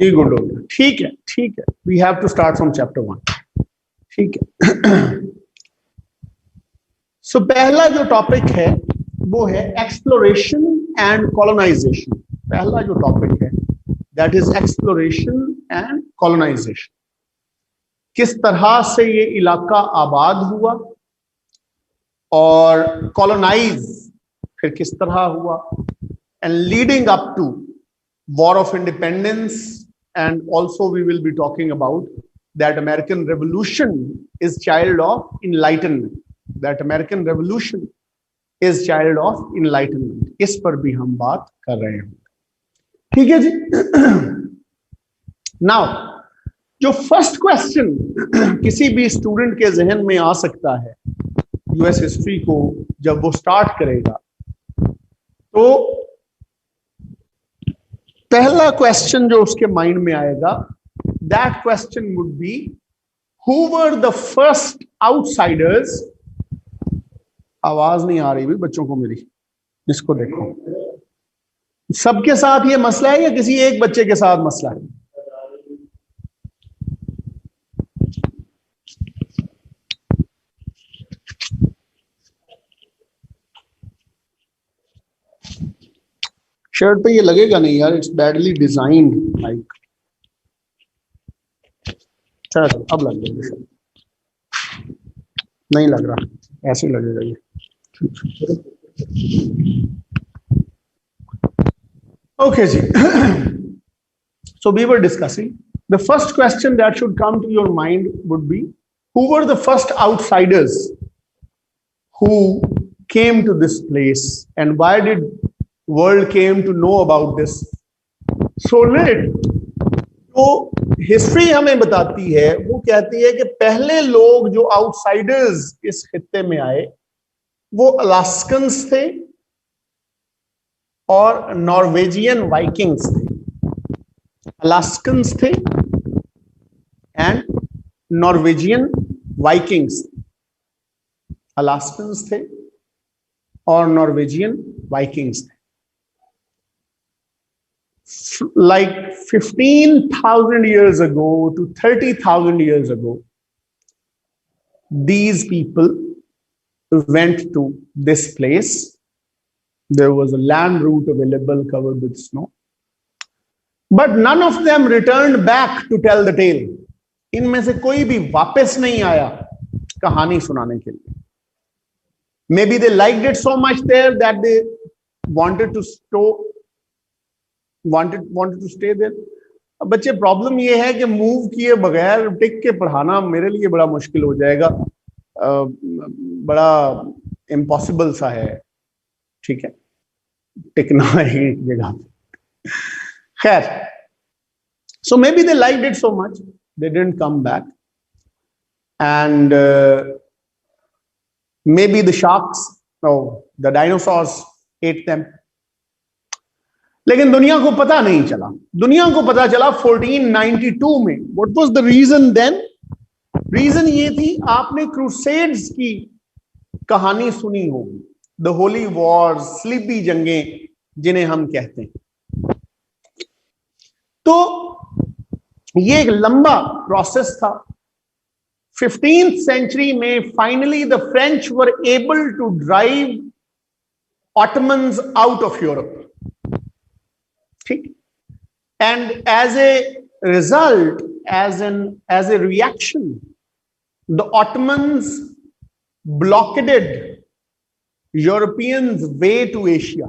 जी good हो गया, ठीक है ठीक है। We have to start from chapter 1, ठीक है। सो पहला जो टॉपिक है वो है एक्सप्लोरेशन एंड कॉलोनाइजेशन। पहला जो टॉपिक है that is exploration and colonisation. किस तरह से ये इलाका आबाद हुआ और कॉलोनाइज फिर किस तरह हुआ, and leading up to war of independence, and also we will be talking about that American revolution is child of enlightenment, that American revolution is child of enlightenment. इस पर भी हम बात कर रहे हैं, ठीक है जी। नाउ जो फर्स्ट क्वेश्चन किसी भी स्टूडेंट के जहन में आ सकता है यूएस हिस्ट्री को जब वो स्टार्ट करेगा, तो पहला क्वेश्चन जो उसके माइंड में आएगा, that question would be who were the first outsiders. आवाज नहीं आ रही भी बच्चों को मेरी, इसको देखो। सबके साथ ये मसला है या किसी एक बच्चे के साथ मसला है? शर्ट पे ये लगेगा नहीं यार, इट्स बैडली डिजाइंड लाइक। चलो अब लग जाएगा, शर्ट नहीं लग रहा, ऐसे लगेगा ये। Okay, ji. So we were discussing the first question that should come to your mind would be who were the first outsiders who came to this place and why did world came to know about this so late? तो history हमें बताती है, वो कहती है कि पहले लोग जो आउटसाइडर्स इस खित्ते में आए वो अलास्कन्स थे और नॉर्वेजियन वाइकिंग्स थे। अलास्कन्स थे एंड नॉर्वेजियन वाइकिंग्स। अलास्कन्स थे और नॉर्वेजियन वाइकिंग्स थे। Like 15,000 years ago to 30,000 years ago, these people went to this place. There was a land route available covered with snow, but none of them returned back to tell the tale. इनमें से कोई भी वापस नहीं आया कहानी सुनाने के लिए। Maybe they liked it so much there that they wanted to stay there. अब बच्चे प्रॉब्लम ये है कि मूव किए बगैर टिक के पढ़ाना मेरे लिए बड़ा मुश्किल हो जाएगा, बड़ा इम्पॉसिबल सा है, ठीक है, टिकना एक जगह। खैर, so maybe they liked it so much they didn't come back, and maybe the sharks, no, the dinosaurs ate them. लेकिन दुनिया को पता नहीं चला। दुनिया को पता चला 1492 में। What was the reason then? Reason ये थी, आपने क्रूसेड्स की कहानी सुनी होगी, द होली वॉर्स, स्लीपी जंगें जिन्हें हम कहते हैं। तो ये एक लंबा प्रोसेस था। 15th सेंचुरी में finally the French were able to drive Ottomans out of Europe, ठीक। And as a result, as a reaction, the Ottomans blockaded Europeans' way to Asia.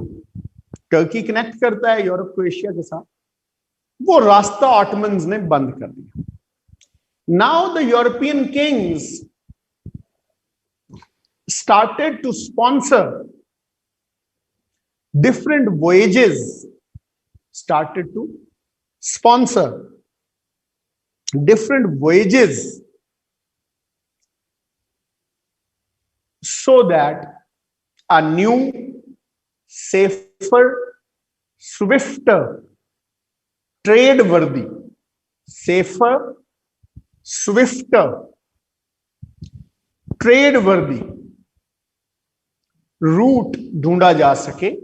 Turkey connect करता है यूरोप को Asia के साथ, वो रास्ता ऑटमन्स ने बंद कर दिया। Now the European kings started to sponsor different voyages, started to sponsor different voyages so that a new, safer, swifter, trade-worthy, safer, swifter, trade-worthy route ढूंढा जा सके,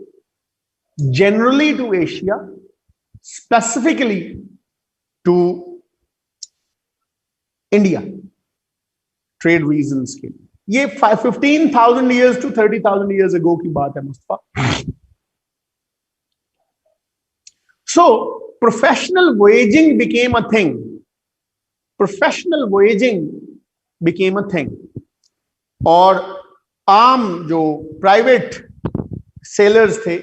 generally to Asia, specifically to India trade reasons के लिए। ये 15,000 years to 30,000 years ago की बात है Mustafa. So professional voyaging became a thing, professional voyaging became a thing, और आम जो प्राइवेट सेलर्स थे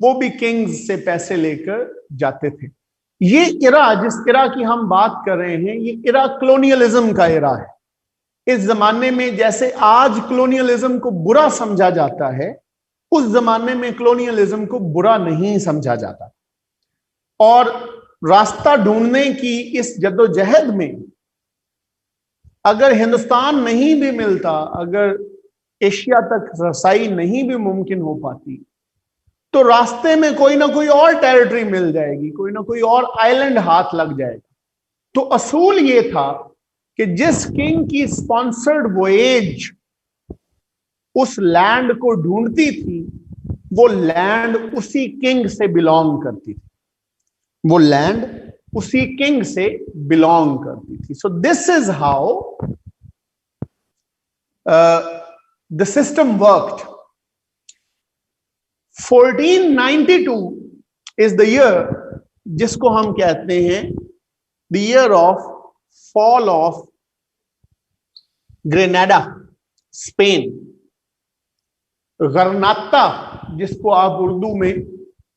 वो भी किंग्स से पैसे लेकर जाते थे। ये इरा, जिस इरा की हम बात कर रहे हैं, ये इरा कॉलोनियलिज्म का इरा है। इस जमाने में जैसे आज कॉलोनियलिज्म को बुरा समझा जाता है, उस जमाने में कॉलोनियलिज्म को बुरा नहीं समझा जाता। और रास्ता ढूंढने की इस जद्दोजहद में अगर हिंदुस्तान नहीं भी मिलता, अगर एशिया तक रसाई नहीं भी मुमकिन हो पाती, तो रास्ते में कोई ना कोई और टेरिटरी मिल जाएगी, कोई ना कोई और आइलैंड हाथ लग जाएगा। तो असूल ये था कि जिस किंग की स्पॉन्सर्ड वॉयेज उस लैंड को ढूंढती थी, वो लैंड उसी किंग से बिलोंग करती थी, वो लैंड उसी किंग से बिलोंग करती थी। So this is how the system worked. 1492 is the year जिसको हम कहते हैं the year of fall of Granada, Spain. गरनाता, जिसको आप उर्दू में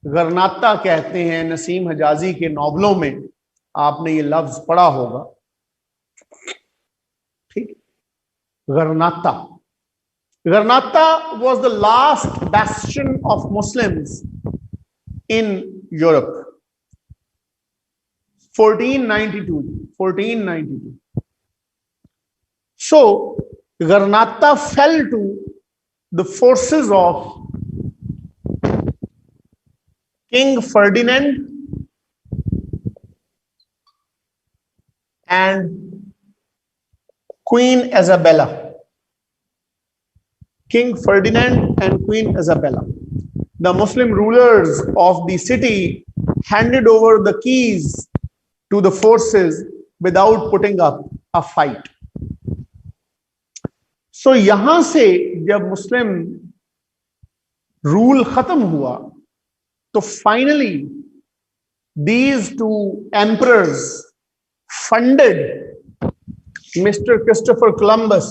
गरनाता कहते हैं, नसीम हजाजी के नॉवलों में आपने ये लफ्ज पढ़ा होगा, ठीक। गरनाता, गरनाता was the last bastion of Muslims in Europe. 1492. So Granada fell to the forces of King Ferdinand and Queen Isabella. King Ferdinand and Queen Isabella. The Muslim rulers of the city handed over the keys to the forces without putting up a fight. So यहां से जब मुस्लिम rule खत्म हुआ, तो finally these two emperors funded Mr. Christopher Columbus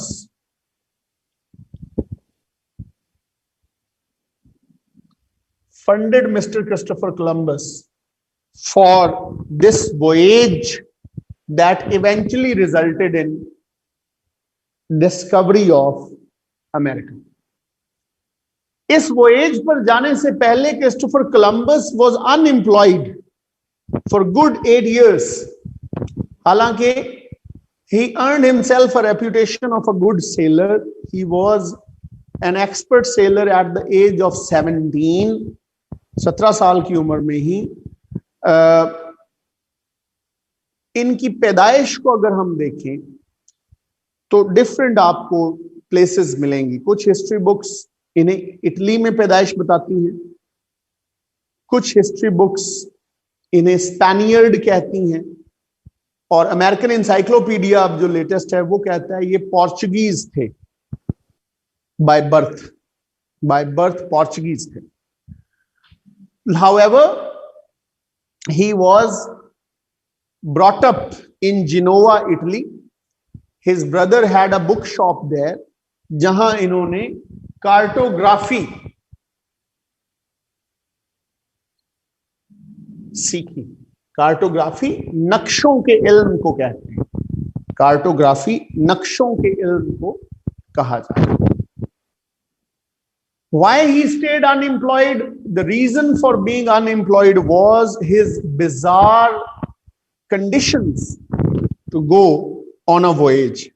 for this voyage that eventually resulted in discovery of America. इस voyage पर जाने से पहले Christopher Columbus was unemployed for good 8 years. हालांकि he earned himself a reputation of a good sailor. He was an expert sailor at the age of 17. 17 साल की उम्र में ही इनकी पैदाइश को अगर हम देखें तो डिफरेंट आपको प्लेसेस मिलेंगी। कुछ हिस्ट्री बुक्स इन्हें इटली में पैदाइश बताती हैं, कुछ हिस्ट्री बुक्स इन्हें स्पेनियर्ड कहती हैं, और अमेरिकन इंसाइक्लोपीडिया अब जो लेटेस्ट है वो कहता है ये पोर्चुगीज थे, बाय बर्थ पोर्चुगीज थे। However, he was brought up in Genoa, Italy. His brother had a bookshop there, जहां इन्होंने कार्टोग्राफी सीखी। कार्टोग्राफी नक्शों के इल्म को कहते हैं, कार्टोग्राफी नक्शों के इल्म को कहा जाता है। Why he stayed unemployed? The reason for being unemployed was his bizarre conditions to go on a voyage.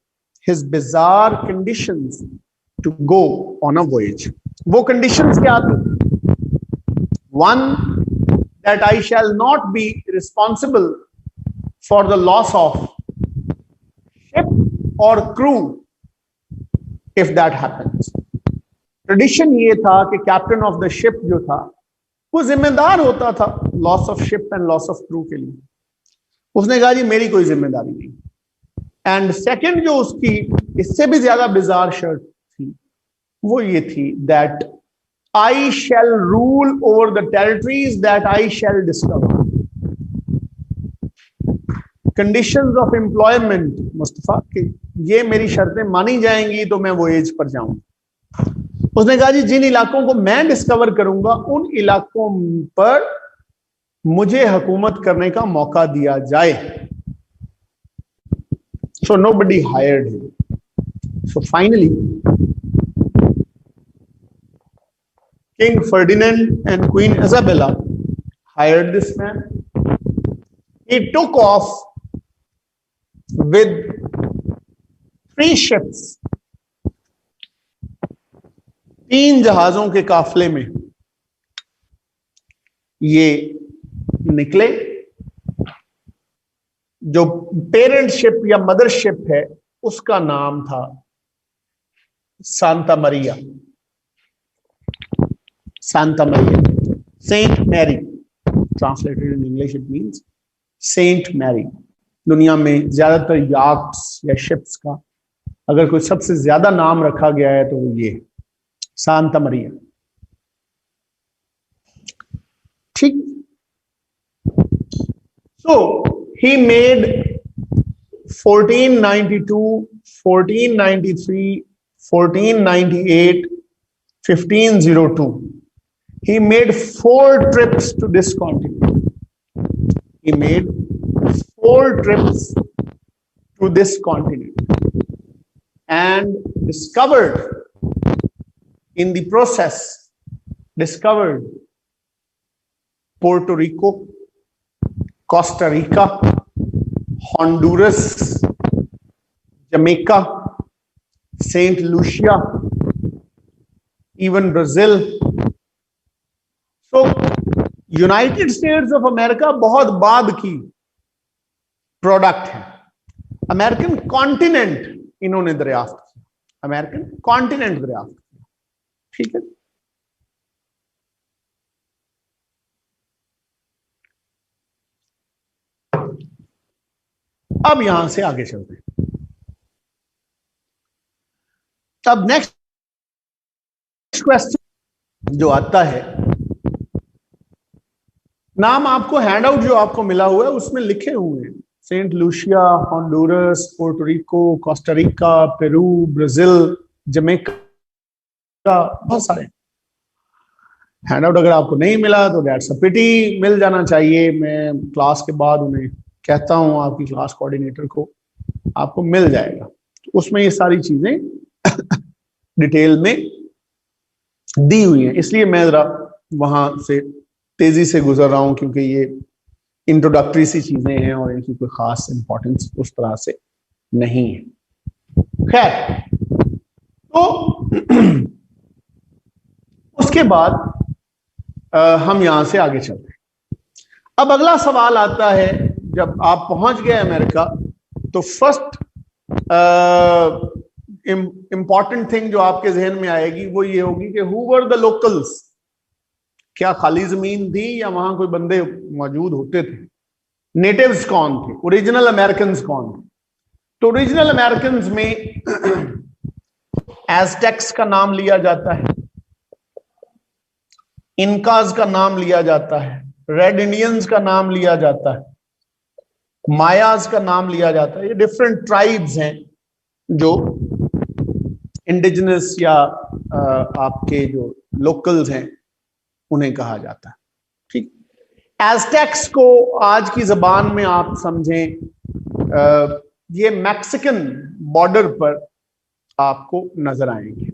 His bizarre conditions to go on a voyage. वो conditions क्या थी? One, that I shall not be responsible for the loss of ship or crew if that happens. Tradition ये था कि captain of the ship जो था वो जिम्मेदार होता था loss of ship and loss of crew के लिए। उसने कहा जी मेरी कोई जिम्मेदारी नहीं। एंड सेकंड जो उसकी इससे भी ज्यादा बिजार शर्त थी वो ये थी that I shall rule over the territories that I shall discover. Conditions of employment Mustafa के ये मेरी शर्तें मानी जाएंगी तो मैं वो एज पर जाऊंगा। उसने कहा जी जिन इलाकों को मैं डिस्कवर करूंगा उन इलाकों पर मुझे हुकूमत करने का मौका दिया जाए। So nobody hired him. So finally King Ferdinand and Queen Isabella hired this man. He took off with 3 ships, 3 जहाजों के काफले में ये निकले। जो पेरेंट शिप या मदर शिप है उसका नाम था Santa Maria, Santa Maria, Saint Mary. Translated in English it means Saint Mary. दुनिया में ज्यादातर याक्ट्स या शिप्स का अगर कोई सबसे ज्यादा नाम रखा गया है तो वो ये सांता मरिया। ठीक। सो he made 1492, 1493, 1498, 1502 he made 4 trips to this continent. He made 4 trips to this continent and discovered in the process discovered Puerto Rico, Costa Rica, Honduras, Jamaica, Saint Lucia, even Brazil. तो United states of America बहुत बाद की product है। American continent इन्होंने दरियाफ्त किया, American continent दरियाफ्त किया। ठीक है। अब यहां से आगे चलते हैं। अब नेक्स्ट क्वेश्चन जो आता है, नाम आपको हैंडआउट जो आपको मिला हुआ है उसमें लिखे हुए हैं Saint Lucia, Honduras, Puerto Rico, Costa Rica, Peru, Brazil, Jamaica, बहुत सारे हैंडआउट। अगर आपको नहीं मिला तो दैट्स अ पिटी, मिल जाना चाहिए। मैं क्लास के बाद उन्हें कहता हूं आपकी क्लास कोऑर्डिनेटर को, आपको मिल जाएगा। तो उसमें ये सारी चीजें डिटेल में दी हुई हैं, इसलिए मैं जरा वहां से तेजी से गुजर रहा हूं क्योंकि ये इंट्रोडक्टरी सी चीजें हैं और इनकी कोई खास इंपॉर्टेंस उस तरह से नहीं है। खैर, तो उसके बाद हम यहां से आगे चलते हैं। अब अगला सवाल आता है, जब आप पहुंच गए अमेरिका तो फर्स्ट इंपॉर्टेंट थिंग जो आपके जहन में आएगी वो ये होगी कि हु वर द लोकल्स। क्या खाली जमीन थी या वहां कोई बंदे मौजूद होते थे? नेटिव्स कौन थे? ओरिजिनल अमेरिकन्स कौन थे? तो ओरिजिनल अमेरिकन्स में एज़टेक्स का नाम लिया जाता है, इनकाज का नाम लिया जाता है, रेड इंडियंस का नाम लिया जाता है, मायाज का नाम लिया जाता है। ये डिफरेंट ट्राइब्स हैं जो इंडिजिनस या आपके जो लोकल्स हैं उन्हें कहा जाता है। ठीक। एज़टेक्स को आज की जबान में आप समझें, ये मैक्सिकन बॉर्डर पर आपको नजर आएंगे।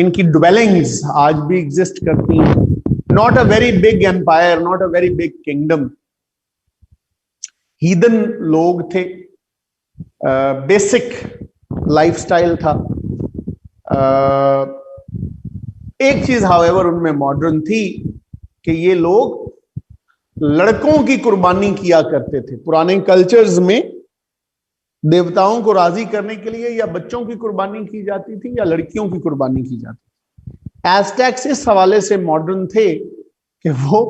इनकी ड्वेलिंग्स आज भी एग्जिस्ट करती हैं। Not a very big empire, not a very big kingdom. Heathen लोग थे, बेसिक लाइफस्टाइल था। एक चीज हाउएवर उनमें मॉडर्न थी कि ये लोग लड़कों की कुर्बानी किया करते थे। पुराने कल्चर्स में देवताओं को राजी करने के लिए या बच्चों की कुर्बानी की जाती थी या लड़कियों की कुर्बानी की जाती थी। एज़टेक्स इस हवाले से मॉडर्न थे कि वो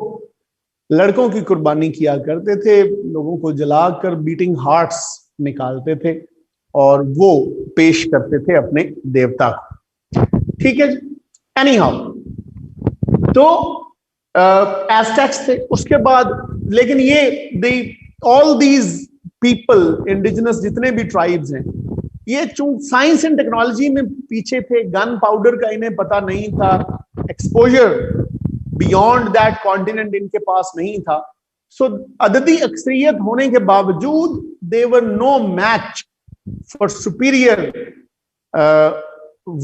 लड़कों की कुर्बानी किया करते थे, लोगों को जलाकर बीटिंग हार्ट्स निकालते थे और वो पेश करते थे अपने देवता को। ठीक है जी, एनी हाउ, तो एस्टेक्स थे। उसके बाद लेकिन ये ऑल दीज पीपल, इंडिजिनस जितने भी ट्राइब्स हैं, ये चूंकि साइंस एंड टेक्नोलॉजी में पीछे थे, गन पाउडर का इन्हें पता नहीं था, एक्सपोजर बियॉन्ड दैट कॉन्टिनेंट इनके पास नहीं था, सो अददी अक्सरियत होने के बावजूद they were no match for superior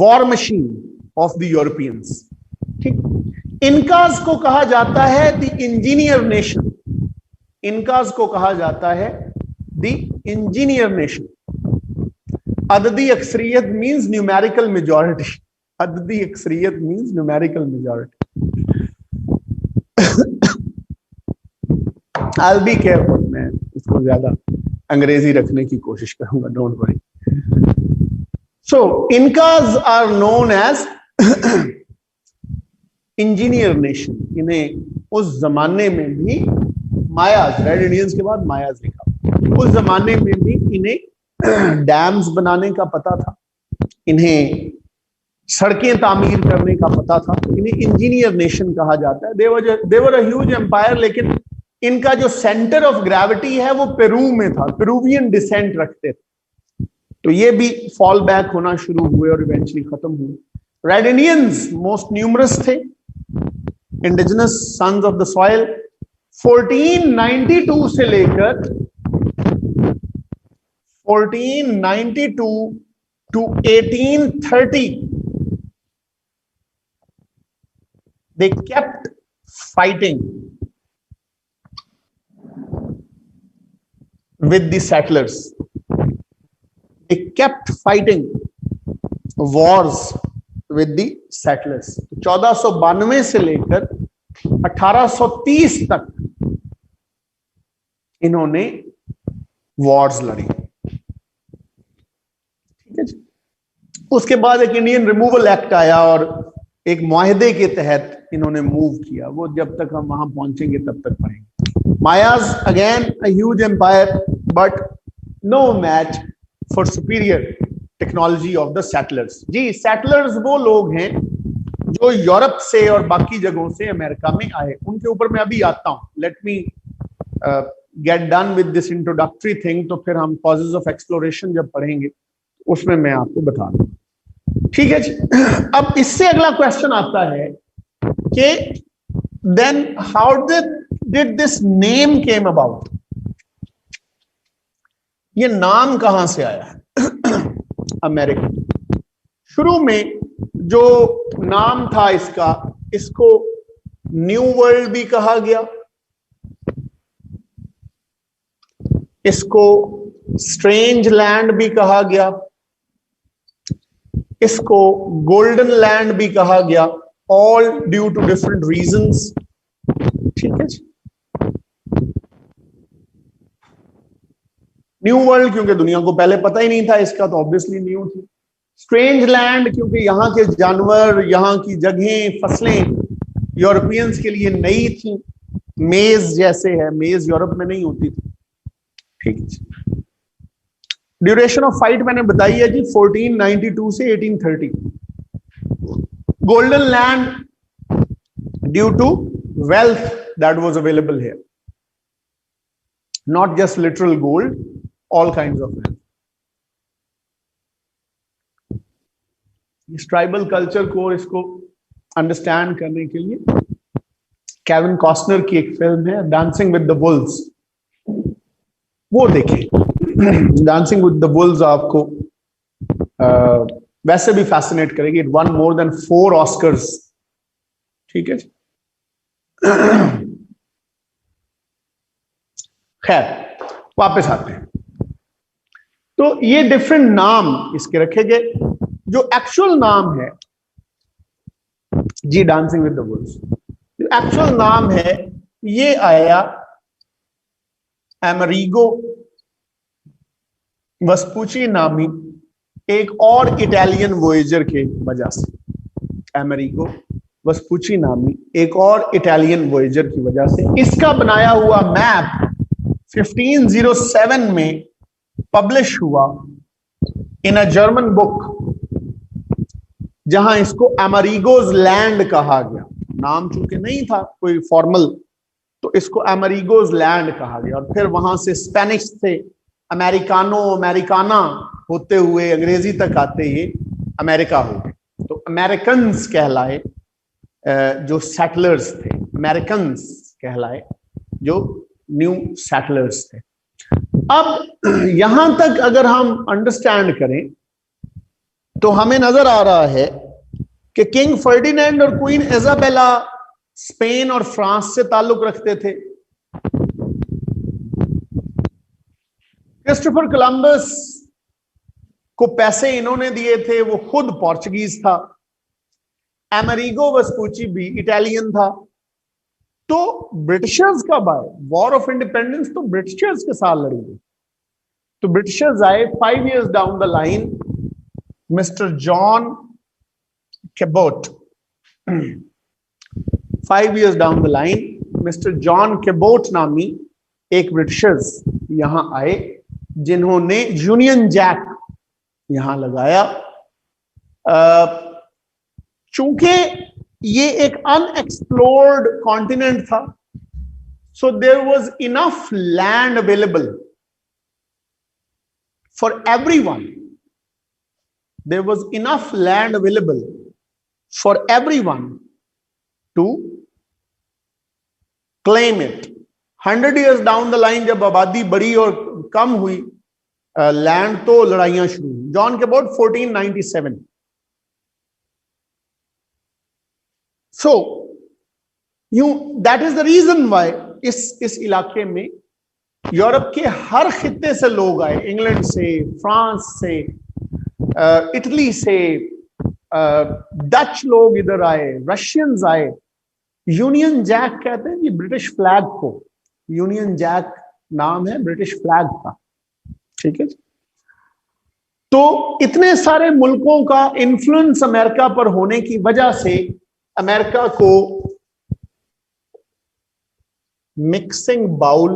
war machine of the Europeans. ठीक, इनकाज को कहा जाता है द इंजीनियर नेशन, इनकाज को कहा जाता है द इंजीनियर नेशन। अददी अक्सरियत मीन्स न्यूमेरिकल मेजॉरिटी, अददी अक्सरियत means numerical majority. I'll be careful, मैं इसको ज्यादा अंग्रेजी रखने की कोशिश करूंगा, don't worry. So Incas are known as engineer nation. इन्हें उस जमाने में भी मायाज, रेड इंडियंस के बाद मायाज लिखा, उस जमाने में भी इन्हें डैम्स बनाने का पता था, इन्हें सड़कें तामीर करने का पता था, इन्हें इंजीनियर नेशन कहा जाता है। देवर अ ह्यूज एम्पायर, लेकिन इनका जो सेंटर ऑफ ग्रेविटी है वो पेरू में था, पेरूवियन डिसेंट रखते थे, तो ये भी फॉल बैक होना शुरू हुए और इवेंचुअली खत्म हुए। रेड इंडियंस मोस्ट न्यूमरस थे, indigenous sons of the soil. 1492 से लेकर 1492 to 1830 they kept fighting with the settlers. They kept fighting wars with the settlers. 1492 से लेकर 1830 तक इन्होंने वॉर्स लड़ी। ठीक है जी। उसके बाद एक इंडियन रिमूवल एक्ट आया और एक मुआहदे के तहत इन्होंने मूव किया, वो जब तक हम वहां पहुंचेंगे तब तक पढ़ेंगे। Mayas again a huge empire but no match for superior technology of the settlers. जी, सेटलर्स वो लोग हैं जो यूरोप से और बाकी जगहों से अमेरिका में आए, उनके ऊपर मैं अभी आता हूं। Let me get done with this introductory thing, तो फिर हम कॉजेज ऑफ एक्सप्लोरेशन जब पढ़ेंगे उसमें मैं आपको बता दूंगा। ठीक है जी। अब इससे अगला क्वेश्चन आता है कि then how did this name came about, ये नाम कहां से आया अमेरिका। शुरू में जो नाम था इसका, इसको न्यू वर्ल्ड भी कहा गया, इसको स्ट्रेंज लैंड भी कहा गया, इसको गोल्डन लैंड भी कहा गया, all due to different reasons. ठीक है जी। न्यू वर्ल्ड क्योंकि दुनिया को पहले पता ही नहीं था इसका, तो ऑब्वियसली न्यू थी। स्ट्रेंज लैंड क्योंकि यहाँ के जानवर, यहाँ की जगहें, फसलें यूरोपियंस के लिए नई थी, मेज जैसे है, मेज यूरोप में नहीं होती थी। ठीक है। ड्यूरेशन ऑफ फाइट मैंने बताई है जी, 1492 से 1830। Golden land due to wealth that was available here, not just literal gold, all kinds of wealth. इस ट्राइबल कल्चर को, इसको अंडरस्टैंड करने के लिए केविन कॉस्टनर की एक फिल्म है डांसिंग विद द वुल्व्स, वो देखें। डांसिंग विद द वुल्व्स आपको वैसे भी फैसिनेट करेगी। It one more than 4 Oscars. ठीक है। खैर, वापस आते हैं। तो ये डिफरेंट नाम इसके रखे गए। जो एक्चुअल नाम है जी, डांसिंग विद द वुल्व्स, जो एक्चुअल नाम है ये आया अमेरिगो वस्पुची नामी एक और इटालियन वॉयेजर के वजह से। अमेरिगो वेस्पुची नामी एक और इटालियन वॉयेजर की वजह से इसका बनाया हुआ मैप 1507 में पब्लिश हुआ इन अ जर्मन बुक, जहां इसको अमेरिगोज लैंड कहा गया। नाम चूंकि नहीं था कोई फॉर्मल, तो इसको अमेरिगोज लैंड कहा गया। और फिर वहां से स्पेनिश से अमेरिकानो अमेरिकाना होते हुए अंग्रेजी तक आते ही अमेरिका हो गए। तो अमेरिकन्स कहलाए जो सेटलर्स थे, अमेरिकन्स कहलाए जो न्यू सेटलर्स थे। अब यहां तक अगर हम अंडरस्टैंड करें तो हमें नजर आ रहा है कि किंग फर्डिनेंड और क्वीन इजाबेला स्पेन और फ्रांस से ताल्लुक रखते थे। क्रिस्टोफर कोलंबस को पैसे इन्होंने दिए थे, वो खुद पोर्चुगीज था। अमेरिगो वेस्पुची भी इटालियन था। तो ब्रिटिशर्स कब आए? वॉर ऑफ इंडिपेंडेंस तो ब्रिटिशर्स के साथ लड़ी गई। तो ब्रिटिशर्स आए 5 years down the line. Mister John Cabot, 5 years down the line mister John Cabot नामी एक ब्रिटिशर्स यहां आए, जिन्होंने यूनियन जैक यहां लगाया। चूंकि ये एक अनएक्सप्लोर्ड कॉन्टिनेंट था, so there was enough land available for everyone. There was enough land available for everyone to claim it. 100 years down the line जब आबादी बढ़ी और कम हुई लैंड, तो लड़ाइयां शुरू हुई। John Cabot 1497। So that is the reason why इस इलाके में यूरोप के हर खित्ते से लोग आए, इंग्लैंड से, फ्रांस से, इटली से, डच लोग इधर आए, रशियंस आए। यूनियन जैक कहते हैं जी ब्रिटिश फ्लैग को, यूनियन जैक नाम है ब्रिटिश फ्लैग का, ठीक है। तो इतने सारे मुल्कों का इन्फ्लुएंस अमेरिका पर होने की वजह से अमेरिका को mixing bowl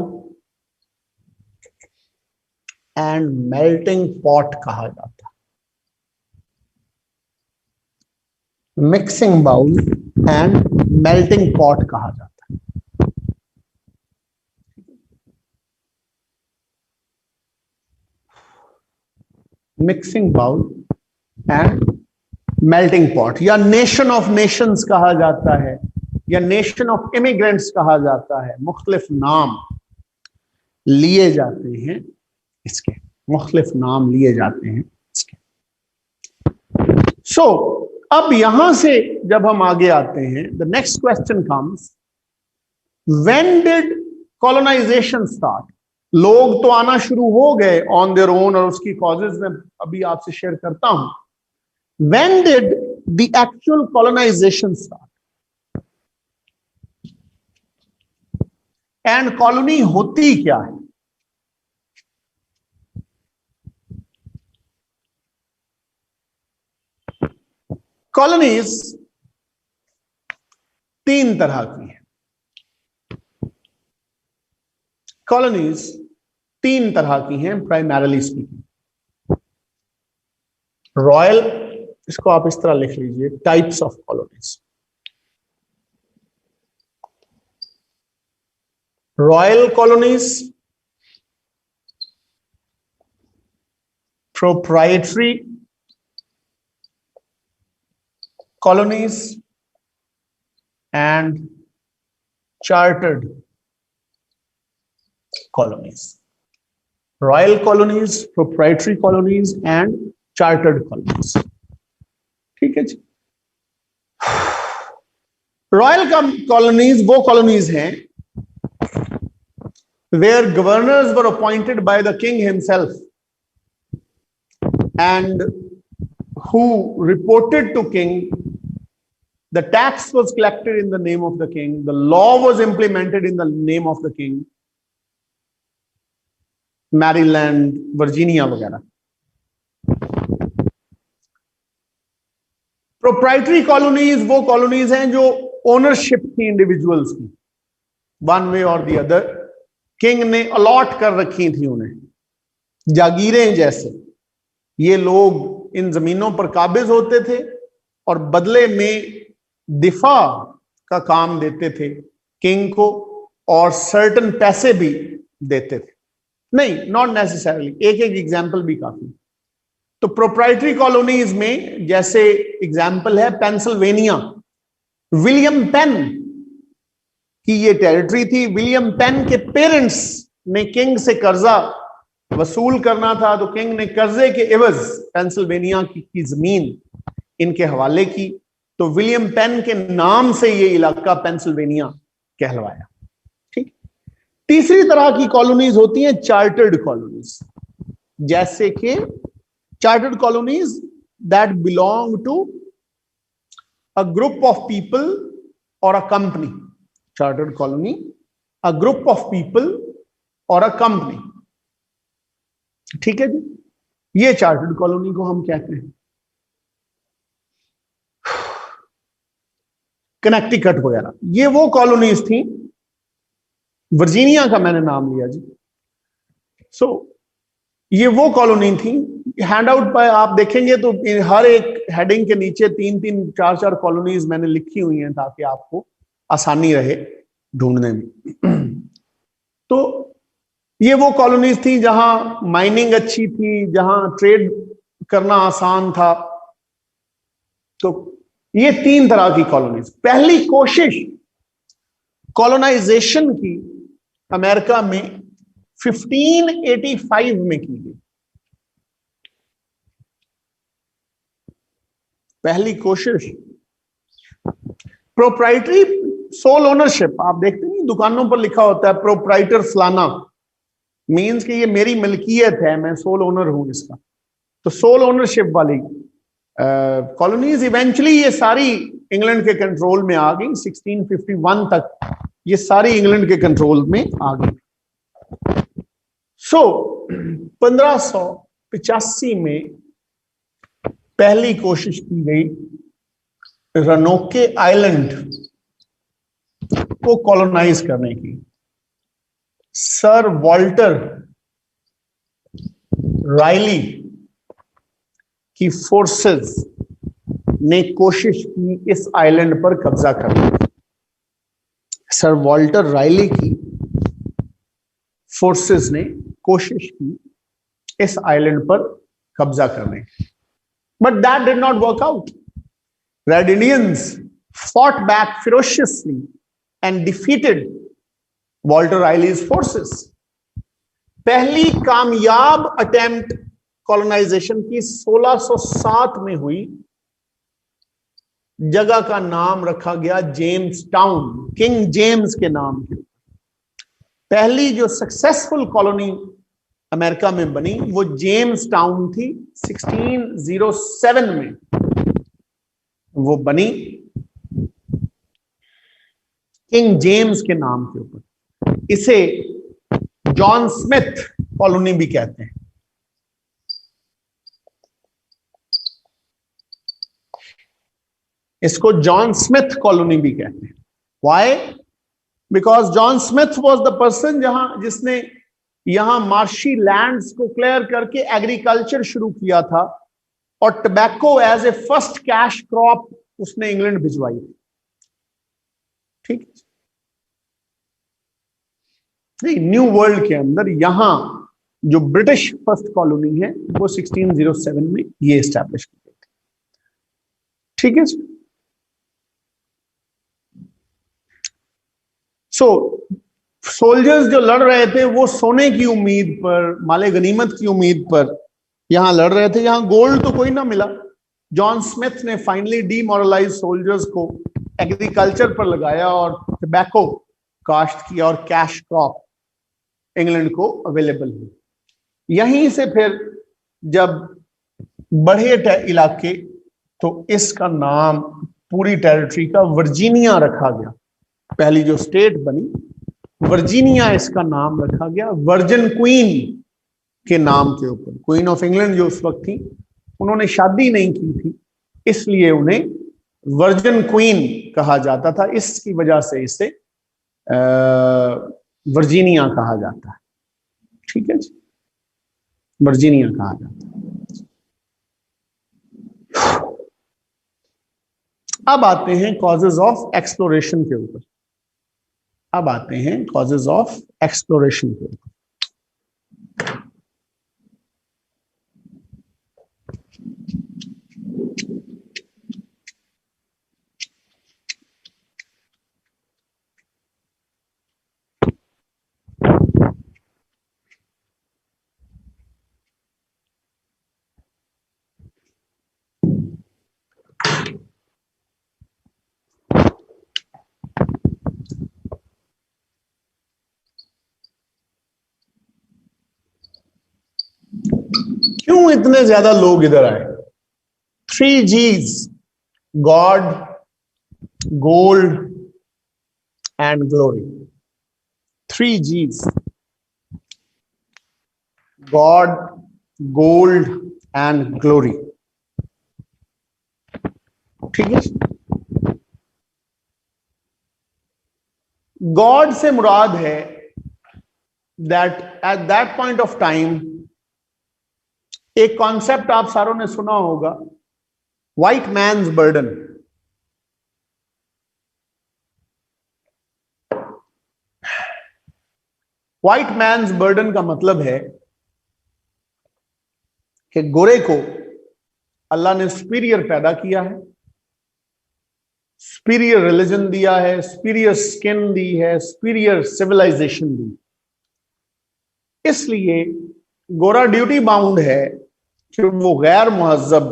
and melting pot कहा जाता है। Mixing bowl and melting pot कहा जाता है। Mixing bowl and melting pot, या नेशन ऑफ नेशंस कहा जाता है, या नेशन ऑफ इमिग्रेंट्स कहा जाता है। मुख्तलिफ नाम लिए जाते हैं इसके, मुख्तलिफ नाम लिए जाते हैं इसके। सो अब यहां से जब हम आगे आते हैं, the next question comes, when did colonisation start? लोग तो आना शुरू हो गए ऑन देयर ओन, और उसकी कॉजेज मैं अभी आपसे शेयर करता हूं। When did the actual colonization start? And colony होती क्या है? कॉलोनीज 3 तरह की हैं। कॉलोनीज 3 तरह की हैं प्राइमरली स्पीकिंग। रॉयल, इसको आप इस तरह लिख लीजिए, types of colonies. Royal colonies, proprietary colonies and chartered colonies. Royal colonies, proprietary colonies and chartered colonies. ठीक है जी। रॉयल colonies वो colonies हैं where governors were appointed by the king himself and who reported to king. The tax was collected in the name of the king. The law was implemented in the name of the king. Maryland, Virginia वगैरह। Proprietary colonies वो colonies हैं जो ownership थी individuals की, one way और the other, king ने allot कर रखी थी उन्हें, जागीरें जैसे। ये लोग इन जमीनों पर काबिज होते थे और बदले में दिफा का काम देते थे किंग को, और सर्टन पैसे भी देते थे। नहीं, नॉट नेसेसरली, एक एक एग्जाम्पल भी काफी। तो प्रोप्राइटरी कॉलोनीज में जैसे एग्जाम्पल है पेंसिल्वेनिया, विलियम पेन की ये टेरिटरी थी। विलियम पेन के पेरेंट्स ने किंग से कर्जा वसूल करना था, तो किंग ने कर्जे के एवज पेंसिल्वेनिया की जमीन इनके हवाले की, तो विलियम पेन के नाम से ये इलाका पेंसिल्वेनिया कहलवाया। ठीक। तीसरी तरह की कॉलोनीज होती हैं चार्टर्ड कॉलोनीज, जैसे कि chartered colonies that belong to a group of people और a company. Chartered colony, a group of people और अ कंपनी। ठीक है जी, ये चार्टर्ड कॉलोनी को हम कहते हैं। कनेक्टिकट वगैरह ये वो कॉलोनीज थी। वर्जीनिया का मैंने नाम लिया जी। सो ये वो कॉलोनी थी। हैंडआउट पर आप देखेंगे तो हर एक हेडिंग के नीचे 3-3, 4-4 कॉलोनीज मैंने लिखी हुई हैं ताकि आपको आसानी रहे ढूंढने में। तो ये वो कॉलोनीज थी जहां माइनिंग अच्छी थी, जहां ट्रेड करना आसान था। तो ये 3 तरह की कॉलोनीज। पहली कोशिश कॉलोनाइजेशन की अमेरिका में 1585 में की गई। पहली कोशिश प्रोप्राइटरी सोल ओनरशिप। आप देखते हैं दुकानों पर लिखा होता है प्रोप्राइटर फलाना, मींस कि ये मेरी मिल्कियत है, मैं सोल ओनर हूं इसका। तो सोल ओनरशिप वाली कॉलोनीज इवेंचुअली ये सारी इंग्लैंड के कंट्रोल में आ गई। 1651 तक ये सारी इंग्लैंड के कंट्रोल में आ गई। सो 1585 में पहली कोशिश की गई रनोके आइलैंड को कॉलोनाइज करने की। सर वॉल्टर रायली की फोर्सेस ने कोशिश की इस आइलैंड पर कब्जा करने की। सर वॉल्टर रायली की फोर्सेस ने कोशिश की इस आइलैंड पर कब्जा करने की, but that did not work out. Red Indians fought back ferociously and defeated Walter Riley's forces. पहली कामयाब अटेम्प्ट कॉलोनाइजेशन की 1607 में हुई। जगह का नाम रखा गया जेम्स टाउन, किंग जेम्स के नाम के। पहली जो सक्सेसफुल कॉलोनी अमेरिका में बनी वो जेम्स टाउन थी। 1607 में वो बनी किंग जेम्स के नाम के ऊपर। इसे जॉन स्मिथ कॉलोनी भी कहते हैं। इसको जॉन स्मिथ कॉलोनी भी कहते हैं। Why? Because John Smith was the person जिसने यहां मार्शी लैंड्स को क्लियर करके एग्रीकल्चर शुरू किया था, और tobacco as a first cash crop उसने इंग्लैंड भिजवाई थी। ठीक है, नहीं, न्यू वर्ल्ड के अंदर यहां जो ब्रिटिश फर्स्ट कॉलोनी है वो 1607 में ये एस्टैब्लिश की गई थी। ठीक है। सो सोल्जर्स जो लड़ रहे थे वो सोने की उम्मीद पर, माले गनीमत की उम्मीद पर यहां लड़ रहे थे। यहां गोल्ड तो कोई ना मिला। जॉन स्मिथ ने फाइनली डीमोरलाइज सोल्जर्स को एग्रीकल्चर पर लगाया और टबैको काश्त किया और कैश क्रॉप इंग्लैंड को अवेलेबल हुई। यहीं से फिर जब बढ़े इलाके तो इसका नाम पूरी टेरिटरी का वर्जीनिया रखा गया। पहली जो स्टेट बनी वर्जीनिया, इसका नाम रखा गया वर्जिन क्वीन के नाम के ऊपर। क्वीन ऑफ इंग्लैंड जो उस वक्त थी, उन्होंने शादी नहीं की थी, इसलिए उन्हें वर्जिन क्वीन कहा जाता था। इसकी वजह से इसे वर्जीनिया कहा जाता है। ठीक है जी, वर्जीनिया कहा जाता है। अब आते हैं कॉजेज ऑफ एक्सप्लोरेशन के ऊपर। अब आते हैं कॉजेज ऑफ एक्सप्लोरेशन के ऊपर। क्यों इतने ज्यादा लोग इधर आए? 3 Gs: God, gold and glory. 3 Gs: God, gold and glory. ठीक है। गॉड से मुराद है that at that point of time एक कॉन्सेप्ट आप सारों ने सुना होगा, white man's burden. White man's burden का मतलब है कि गोरे को अल्लाह ने सुपीरियर पैदा किया है, सुपीरियर रिलीजन दिया है, सुपीरियर स्किन दी है, सुपीरियर सिविलाइजेशन दी। इसलिए गोरा ड्यूटी बाउंड है कि वो गैर मुहज्जब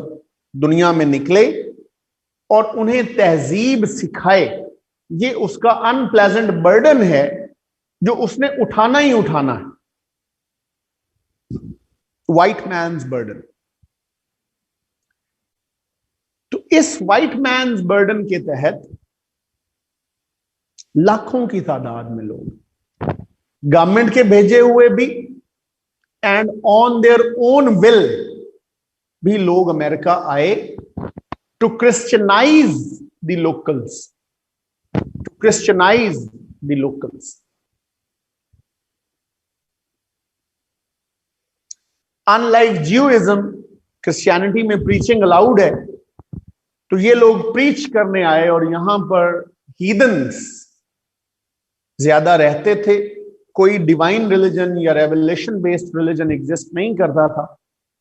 दुनिया में निकले और उन्हें तहजीब सिखाए। ये उसका अनप्लेजेंट बर्डन है जो उसने उठाना ही उठाना है, व्हाइट मैन्स बर्डन। तो इस व्हाइट मैन्स बर्डन के तहत लाखों की तादाद में लोग, गवर्नमेंट के भेजे हुए भी and on their own will भी, लोग अमेरिका आए to Christianize the locals, to Christianize the locals. Unlike Judaism, Christianity में प्रीचिंग अलाउड है, तो ये लोग प्रीच करने आए और यहां पर हीदन्स ज्यादा रहते थे। कोई डिवाइन रिलीजन या रेवलेशन बेस्ड रिलीजन एग्जिस्ट नहीं करता था।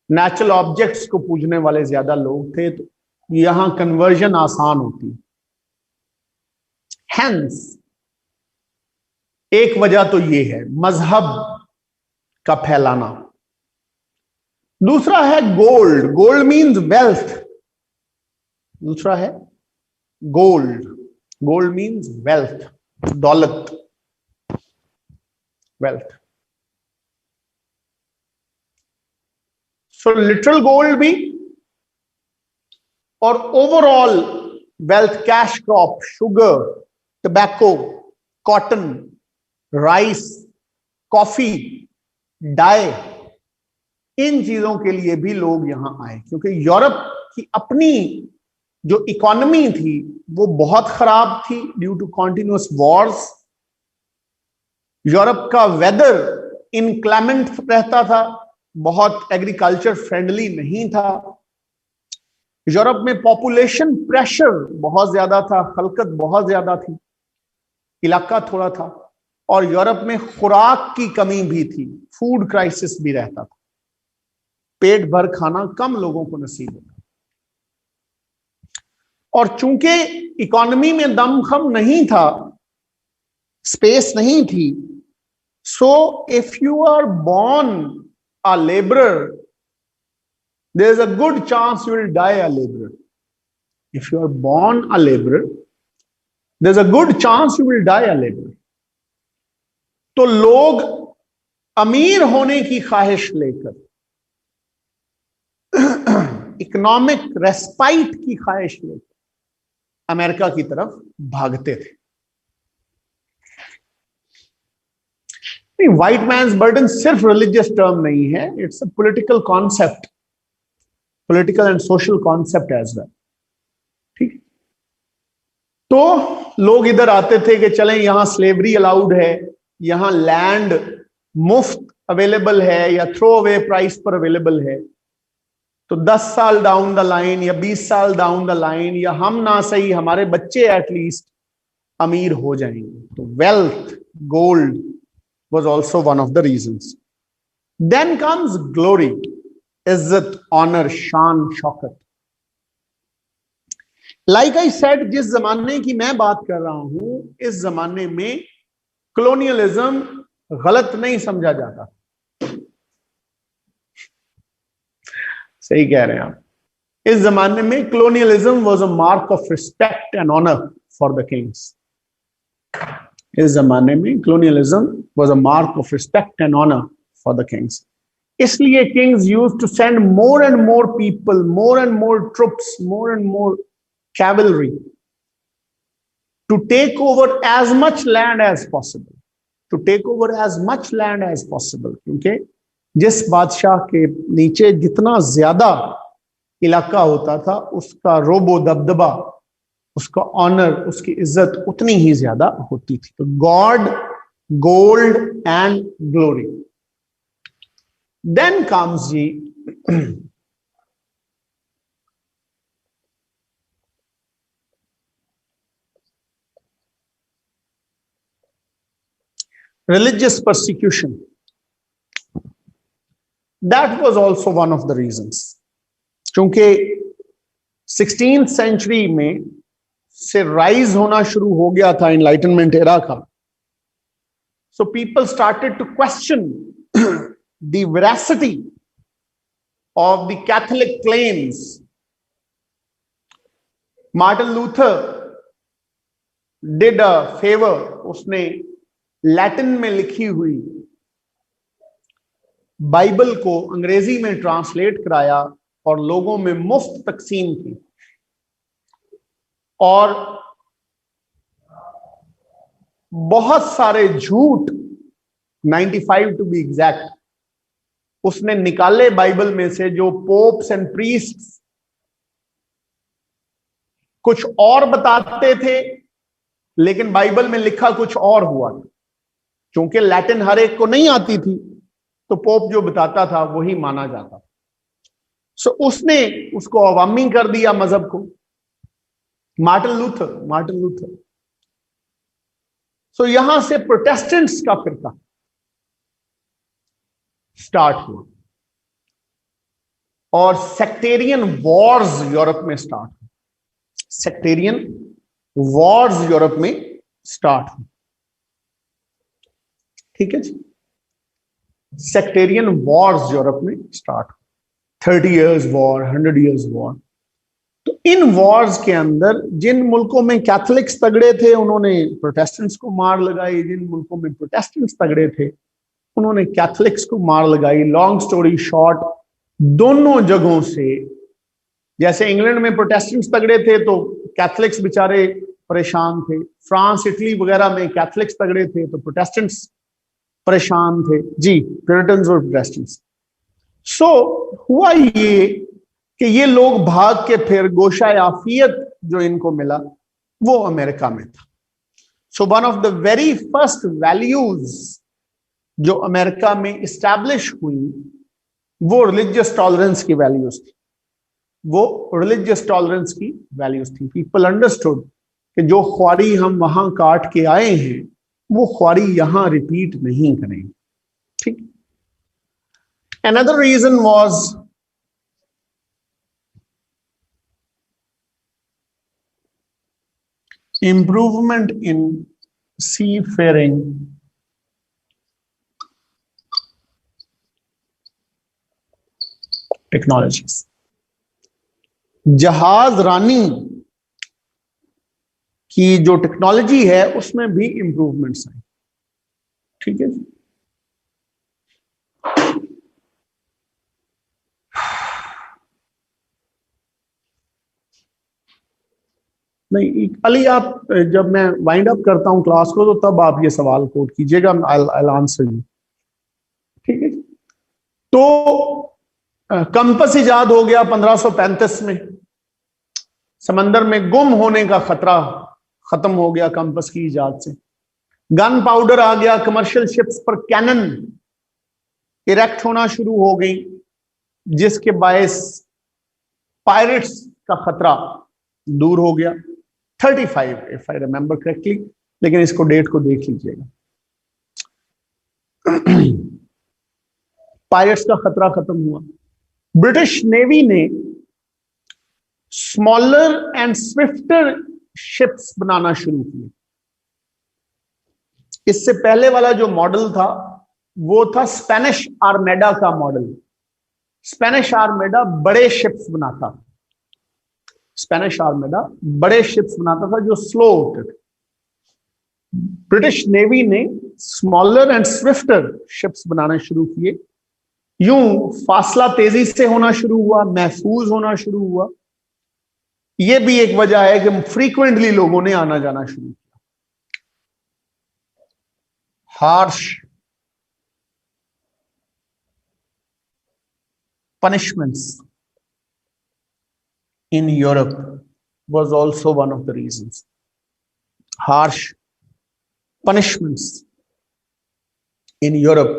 नेचुरल ऑब्जेक्ट्स को पूजने वाले ज्यादा लोग थे, तो यहां कन्वर्जन आसान होती। हेंस एक वजह तो ये है मजहब का फैलाना। दूसरा है गोल्ड। Gold means wealth. दूसरा है गोल्ड। गोल्ड मीन्स वेल्थ, दौलत, वेल्थ। सो लिटरल गोल्ड भी और overall wealth, cash crop, sugar, tobacco, cotton, rice, coffee, dye, इन चीजों के लिए भी लोग यहां आए, क्योंकि यूरोप की अपनी जो इकोनॉमी थी वो बहुत खराब थी due to continuous wars. Europe का वेदर इनक्लेमेंट रहता था, बहुत एग्रीकल्चर फ्रेंडली नहीं था। यूरोप में पॉपुलेशन प्रेशर बहुत ज्यादा था, खलकत बहुत ज्यादा थी, इलाका थोड़ा था, और यूरोप में खुराक की कमी भी थी, फूड क्राइसिस भी रहता था, पेट भर खाना कम लोगों को नसीब होता। और चूंकि इकोनॉमी में दमखम नहीं था, स्पेस नहीं थी, so if you are born a labourer, there is a good chance you will die a laborer. If you are born a laborer, there is a good chance you will die a laborer. तो लोग अमीर होने की ख्वाहिश लेकर, economic respite की ख्वाहिश लेकर अमेरिका की तरफ भागते थे। व्हाइट मैन्स बर्डन सिर्फ रिलीजियस टर्म नहीं है, it's a political concept, political and social concept as well. तो लोग इधर आते थे कि चलें यहां स्लेवरी अलाउड है, यहां लैंड मुफ्त अवेलेबल है या थ्रो अवे प्राइस पर अवेलेबल है। तो 10 साल डाउन द लाइन या 20 साल डाउन द लाइन, या हम ना सही हमारे बच्चे एटलीस्ट अमीर हो जाएंगे। तो wealth, gold was also one of the reasons. Then comes glory, izzat, honor, shan, shaukat. Like I said, जिस जमाने की मैं बात कर रहा हूं, इस जमाने में colonialism गलत नहीं समझा जाता। सही कह रहे हैं आप। इस जमाने में colonialism was a mark of respect and honor for the kings. इस जमाने में colonialism was a mark of respect and honor for the kings. इसलिए kings used to send more and more people, more and more troops, more and more cavalry to take over as much land as possible. To take over as much land as possible. क्योंकि जिस बादशाह के नीचे जितना ज्यादा इलाका होता था, उसका रोबो दबदबा, उसका ऑनर, उसकी इज्जत उतनी ही ज्यादा होती थी। तो God, gold and glory. Then comes G religious persecution. That was also one of the reasons. क्योंकि 16th century में से राइज होना शुरू हो गया था एनलाइटनमेंट एरा का। So people started to question the veracity of the Catholic claims. Martin Luther did a favour, उसने लैटिन में लिखी हुई बाइबल को अंग्रेजी में ट्रांसलेट कराया और लोगों में मुफ्त तकसीम की। और बहुत सारे झूठ, 95 टू बी एग्जैक्ट, उसने निकाले बाइबल में से, जो पोप्स एंड प्रीस्ट्स कुछ और बताते थे लेकिन बाइबल में लिखा कुछ और हुआ। क्योंकि लैटिन हर एक को नहीं आती थी, तो पोप जो बताता था वही माना जाता। सो उसने उसको अवामी कर दिया मजहब को। Martin Luther. सो यहां से प्रोटेस्टेंट्स का फिरका स्टार्ट हुआ और सेक्टेरियन वॉर्स यूरोप में स्टार्ट हुए। सेक्टेरियन वॉर्स यूरोप में स्टार्ट हुए। ठीक है जी, सेक्टेरियन वॉर्स यूरोप में स्टार्ट हुए। 30 years वॉर, 100 years वॉर। तो इन वॉर्स के अंदर जिन मुल्कों में कैथोलिक्स तगड़े थे उन्होंने प्रोटेस्टेंट्स को मार लगाई, जिन मुल्कों में प्रोटेस्टेंट्स तगड़े थे उन्होंने कैथोलिक्स को मार लगाई। लॉन्ग स्टोरी शॉर्ट, दोनों जगहों से, जैसे इंग्लैंड में प्रोटेस्टेंट्स तगड़े थे तो कैथोलिक्स बेचारे परेशान थे। फ्रांस, इटली वगैरह में कैथोलिक्स तगड़े थे तो प्रोटेस्टेंट्स परेशान थे जी, प्यूरिटन्स और प्रोटेस्टेंट्स। सो हुआ ये कि ये लोग भाग के फिर गोशा आफियत जो इनको मिला वो अमेरिका में था। So one of the very first values जो अमेरिका में इस्टेब्लिश हुई वो रिलीजियस टॉलरेंस की वैल्यूज थी। पीपल अंडरस्टूड कि जो ख्वारी हम वहां काट के आए हैं वो ख्वारी यहां रिपीट नहीं करेंगे। ठीक। Another reason was improvement in seafaring technologies. जहाज रानी की जो टेक्नोलॉजी है उसमें भी इंप्रूवमेंट्स आई। ठीक है जी। नहीं अली, आप जब मैं वाइंड अप करता हूं क्लास को तो तब आप ये सवाल कोट कीजिएगा, I'll answer you। ठीक है। तो कंपस इजाद हो गया 1535 में। समंदर में गुम होने का खतरा खत्म हो गया कंपास की इजाद से। गन पाउडर आ गया, कमर्शियल शिप्स पर कैनन इरेक्ट होना शुरू हो गई, जिसके बायस पायरेट्स का खतरा दूर हो गया। 35 इफ आई रिमेंबर करेक्टली, लेकिन इसको डेट को देख लीजिएगा। पायरेट्स का खतरा खत्म हुआ। ब्रिटिश नेवी ने स्मॉलर एंड स्विफ्टर शिप्स बनाना शुरू किए। इससे पहले वाला जो मॉडल था वो था स्पेनिश आर्मेडा का मॉडल। स्पेनिश आर्मेडा बड़े शिप्स बनाता, स्पेनिश आर्मेडा बड़े शिप्स बनाता था जो स्लो होते थे। ब्रिटिश नेवी ने स्मॉलर एंड स्विफ्टर शिप्स बनाने शुरू किए। यूं फासला तेजी से होना शुरू हुआ, महफूज होना शुरू हुआ। यह भी एक वजह है कि फ्रीक्वेंटली लोगों ने आना जाना शुरू किया। Harsh punishments in Europe was also one of the reasons. Harsh punishments in Europe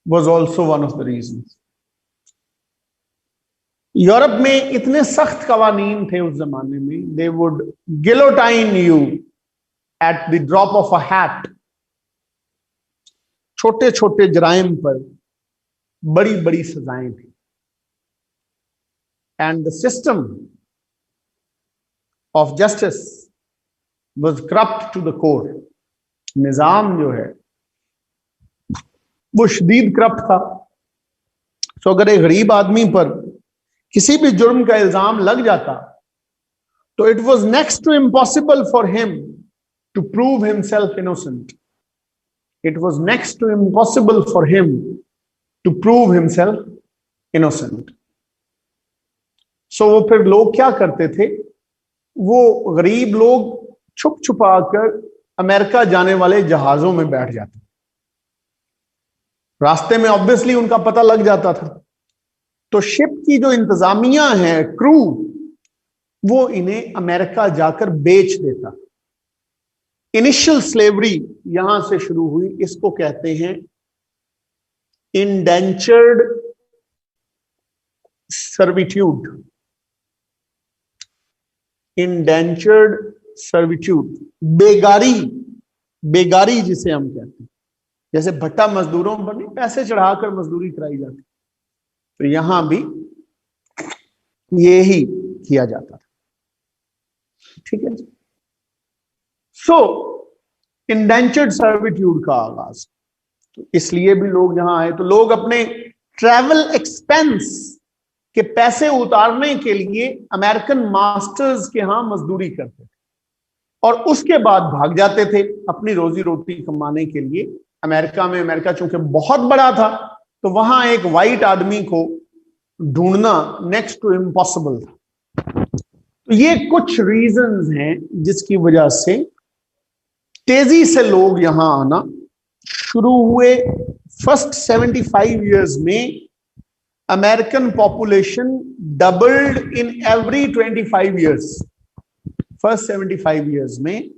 was also one of the reasons. Europe में इतने सख्त कवानीन थे उस जमाने में, they would guillotine you at the drop of a hat. छोटे छोटे जराइम पर बड़ी बड़ी सजाएं थी। And the system of justice was corrupt to the core. निजाम जो है वो शदीद करप्ट था। तो अगर एक गरीब आदमी पर किसी भी जुर्म का इल्जाम लग जाता तो it was next to impossible for him to prove himself innocent. It was next to impossible for him to prove himself innocent. So वो फिर लोग क्या करते थे, वो गरीब लोग छुप छुपा कर अमेरिका जाने वाले जहाजों में बैठ जाते। रास्ते में ऑब्वियसली उनका पता लग जाता था, तो शिप की जो इंतजामिया है, क्रू, वो इन्हें अमेरिका जाकर बेच देता। इनिशियल स्लेवरी यहां से शुरू हुई। इसको कहते हैं इंडेंचर्ड सर्विट्यूड। इंडेंचर्ड सर्विट्यूड, बेगारी, बेगारी जिसे हम कहते हैं। जैसे भट्टा मजदूरों पर नहीं पैसे चढ़ाकर मजदूरी कराई जाती, तो यहां भी यही किया जाता था। ठीक है। सो इंडेंचर्ड सर्विट्यूड का आगाज, तो इसलिए भी लोग यहां आए। तो लोग अपने ट्रैवल एक्सपेंस के पैसे उतारने के लिए अमेरिकन मास्टर्स के यहां मजदूरी करते थे और उसके बाद भाग जाते थे अपनी रोजी रोटी कमाने के लिए अमेरिका में। अमेरिका चूंकि बहुत बड़ा था तो वहां एक वाइट आदमी को ढूंढना नेक्स्ट टू इम्पॉसिबल था। तो ये कुछ रीजंस हैं जिसकी वजह से तेजी से लोग यहां आना शुरू हुए। फर्स्ट 75 इयर्स में American population doubled in every 25 years. First 75 years में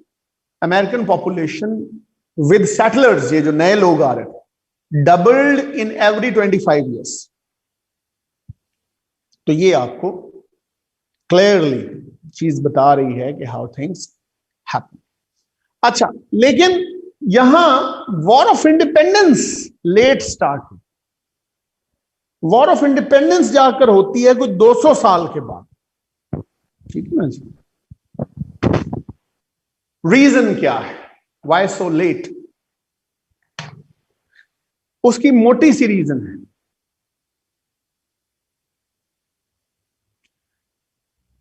अमेरिकन पॉपुलेशन विद सेटलर्स, ये जो नए लोग आ रहे थे, डबल्ड इन एवरी 25 इयर्स। तो ये आपको क्लियरली चीज बता रही है कि हाउ थिंग्स हैपन। अच्छा, लेकिन यहां war of independence let start हुई। वॉर ऑफ इंडिपेंडेंस जाकर होती है कुछ 200 साल के बाद। ठीक है ना जी। रीजन क्या है, वाई सो लेट? उसकी मोटी सी रीजन है।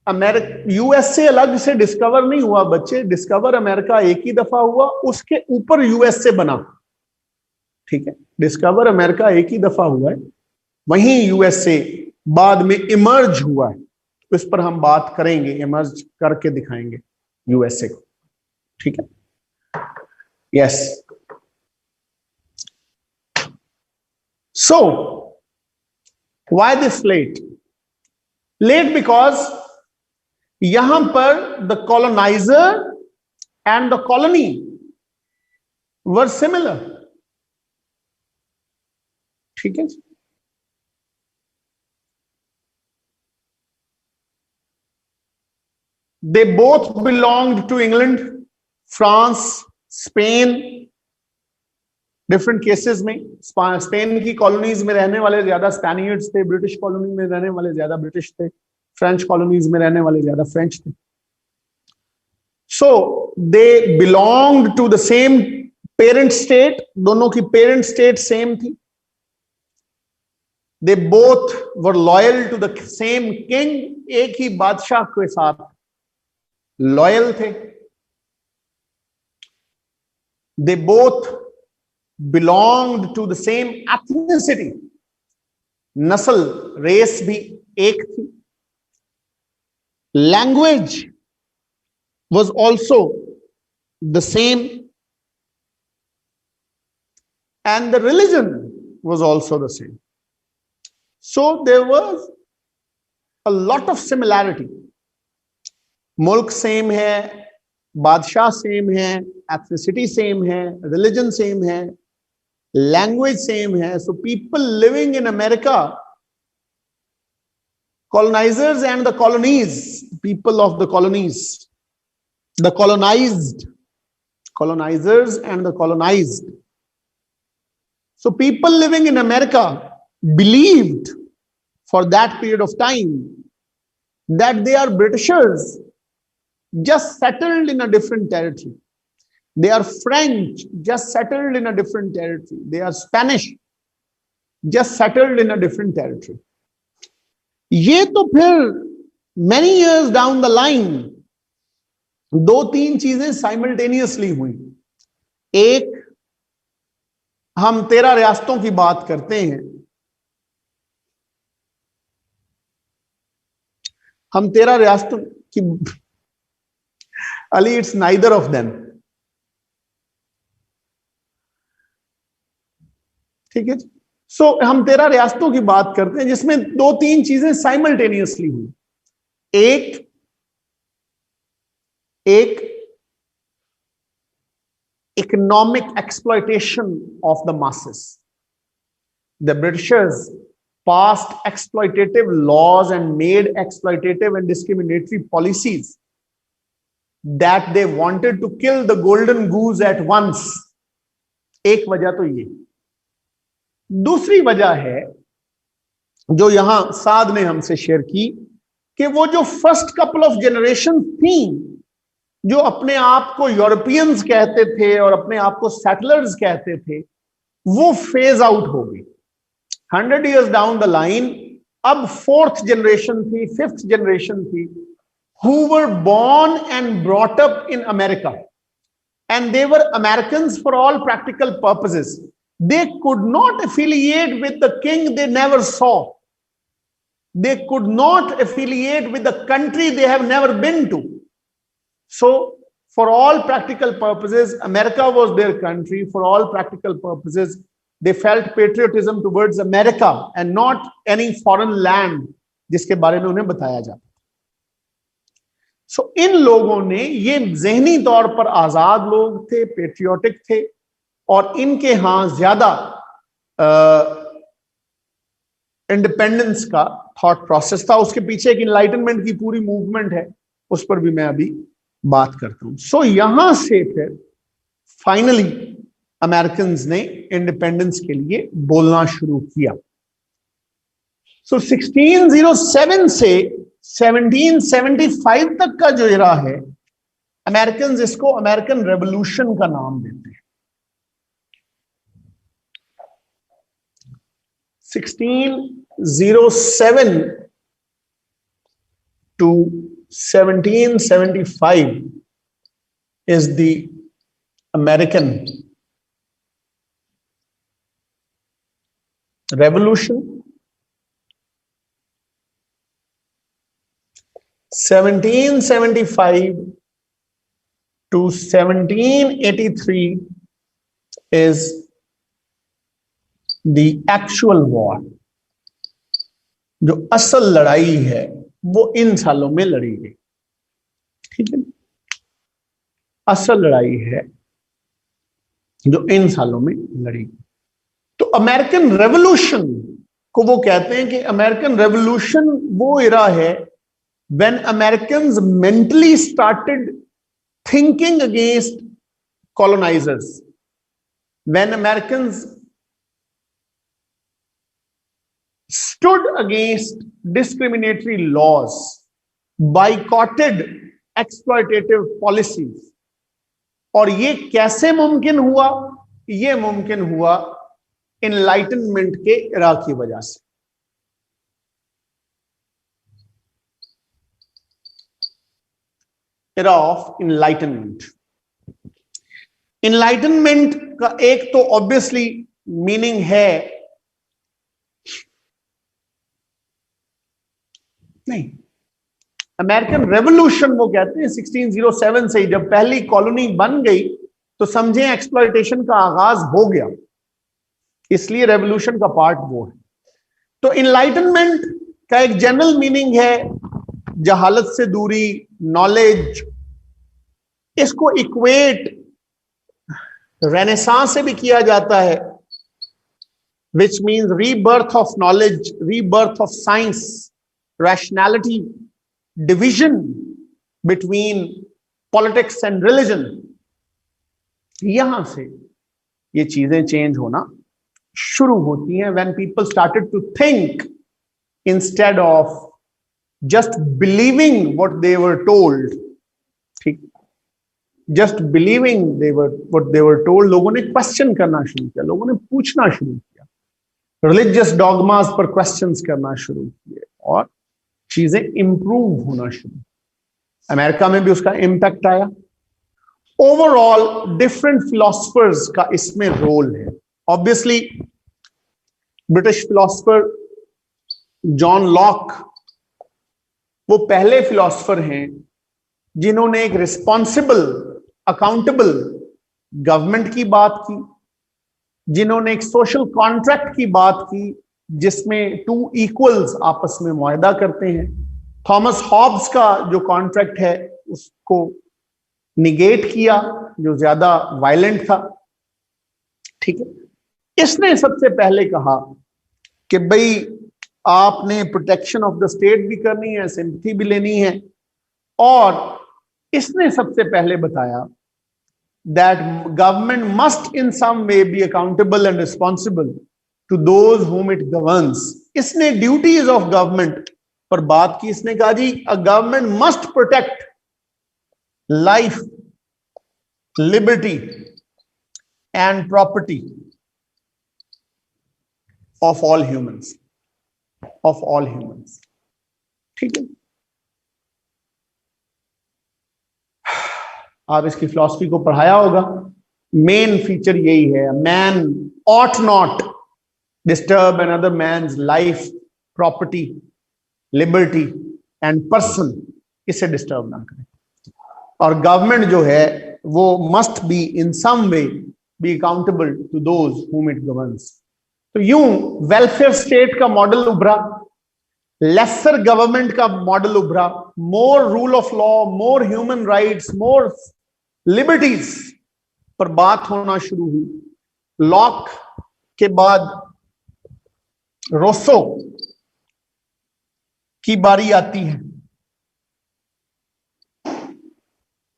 अमेरिका, यूएसए अलग से डिस्कवर नहीं हुआ बच्चे। डिस्कवर अमेरिका एक ही दफा हुआ, उसके ऊपर यूएसए बना। ठीक है, डिस्कवर अमेरिका एक ही दफा हुआ है, वहीं यूएसए बाद में इमर्ज हुआ है। तो इस पर हम बात करेंगे, इमर्ज करके दिखाएंगे यूएसए को। ठीक है, yes. So why this late? Late because यहां पर the coloniser and the colony were similar. ठीक है, they both belonged to England, France, Spain. Different cases में स्पेन की कॉलोनीज में रहने वाले ज्यादा स्पेनियर्ड्स थे, ब्रिटिश कॉलोनी में रहने वाले ज्यादा ब्रिटिश थे, फ्रेंच कॉलोनीज में रहने वाले ज्यादा फ्रेंच थे. So they belonged to the same parent state, दोनों की पेरेंट स्टेट सेम थी. They both were loyal to the same king, एक ही बादशाह के साथ लॉयल थे. They both belonged to the same ethnicity, नस्ल रेस भी एक थी. Language was also the same, and the religion was also the same. So there was a lot of similarity. मुल्क सेम है, बादशाह सेम है, ethnicity सेम है, religion same है, language same hai. So people living in America, colonizers and the colonies, people of the colonies, the colonized, colonizers and the colonized. So people living in America believed for that period of time that they are Britishers just settled in a different territory. They are French, just settled in a different territory. They are Spanish, just settled in a different territory. ये तो फिर many years down the line दो तीन चीजें simultaneously हुई. एक, हम 13 रियासतों की बात करते हैं, हम 13 रियासतों की, Ali it's neither of them. ठीक है. सो हम 13 रियासतों की बात करते हैं जिसमें दो तीन चीजें साइमल्टेनियसली हुई. एक economic exploitation of the masses. The Britishers passed exploitative laws and made exploitative and discriminatory policies that they wanted to kill the golden goose at once. एक वजह तो ये. दूसरी वजह है जो यहां साद ने हमसे शेयर की कि वो जो फर्स्ट कपल ऑफ जनरेशन थी जो अपने आप को यूरोपियंस कहते थे और अपने आप को सेटलर्स कहते थे, वो फेज आउट हो गई. 100 years down the line अब फोर्थ जनरेशन थी, फिफ्थ जनरेशन थी, who were born and brought up in America, and they were Americans for all practical purposes. They could not affiliate with the king they never saw. They could not affiliate with the country they have never been to. So for all practical purposes, America was their country. For all practical purposes, they felt patriotism towards America and not any foreign land जिसके बारे में उन्हें बताया जाता. So इन लोगों ने, ये ज़हनी तौर पर आजाद लोग थे, पेट्रियोटिक थे, और इनके यहां ज्यादा इंडिपेंडेंस का थॉट प्रोसेस था. उसके पीछे एक इनलाइटनमेंट की पूरी मूवमेंट है, उस पर भी मैं अभी बात करता हूं. सो यहां से फिर फाइनली अमेरिकन ने इंडिपेंडेंस के लिए बोलना शुरू किया. सो 1607 से 1775 तक का जो इरा है, अमेरिकन इसको अमेरिकन रेवोल्यूशन का नाम देते हैं. 1607 to 1775 is the American Revolution. 1775 to 1783 is the actual war. जो असल लड़ाई है वो इन सालों में लड़ी गई. ठीक है. असल लड़ाई है जो इन सालों में लड़ी। तो अमेरिकन रेवोल्यूशन को वो कहते हैं कि अमेरिकन रेवोल्यूशन वो इरा है when Americans mentally started thinking against colonisers, when Americans stood against discriminatory laws, boycotted exploitative policies। और ये कैसे मुमकिन हुआ? ये मुमकिन हुआ इनलाइटनमेंट के इरा की वजह से। Era of enlightenment. इनलाइटनमेंट का एक तो ऑब्वियसली मीनिंग है, नहीं, अमेरिकन रेवोल्यूशन वो कहते हैं 1607 से, जब पहली कॉलोनी बन गई तो समझे एक्सप्लॉयटेशन का आगाज हो गया, इसलिए रेवोल्यूशन का पार्ट वो है। तो इनलाइटनमेंट का एक जनरल मीनिंग है जहालत से दूरी, नॉलेज। इसको इक्वेट रेनेसांस से भी किया जाता है, which means rebirth of knowledge, rebirth of science, rationality, division between politics and religion। यहां से ये चीजें चेंज होना शुरू होती हैं when people started to think instead of just believing what they were told। ठीक, just believing what they were told, लोगों ने क्वेश्चन करना शुरू किया, लोगों ने पूछना शुरू किया, रिलीजियस डॉगमास पर क्वेश्चंस करना शुरू किए और चीजें इंप्रूव होना शुरू। अमेरिका में भी उसका इम्पैक्ट आया। ओवरऑल डिफरेंट फिलोसफर्स का इसमें रोल है। Obviously British philosopher John Locke वो पहले फिलोसफर हैं जिन्होंने एक रिस्पॉन्सिबल, अकाउंटेबल गवर्नमेंट की बात की, जिन्होंने एक सोशल कॉन्ट्रैक्ट की बात की जिसमें टू इक्वल्स आपस में मुआहदा करते हैं। थॉमस हॉब्स का जो कॉन्ट्रैक्ट है उसको निगेट किया, जो ज्यादा वायलेंट था। ठीक है, इसने सबसे पहले कहा कि भाई आपने प्रोटेक्शन ऑफ द स्टेट भी करनी है, सिंपैथी भी लेनी है, और इसने सबसे पहले बताया that government must in some way be accountable and responsible to those whom it governs। इसने ड्यूटीज ऑफ गवर्नमेंट पर बात की। इसने कहा जी a government must protect life, liberty and property of all humans, of all humans। ठीक है, आप इसकी फिलॉसफी को पढ़ाया होगा। मेन फीचर यही है, man ought not disturb another man's life, property, liberty and person। इसे डिस्टर्ब ना करें। और गवर्नमेंट जो है वो must be in some way be accountable to those whom it governs। तो यूं वेलफेयर स्टेट का मॉडल उभरा, लेसर गवर्नमेंट का मॉडल उभरा, more rule of law, more human rights, more liberties पर बात होना शुरू हुई। लॉक के बाद रोसो की बारी आती है।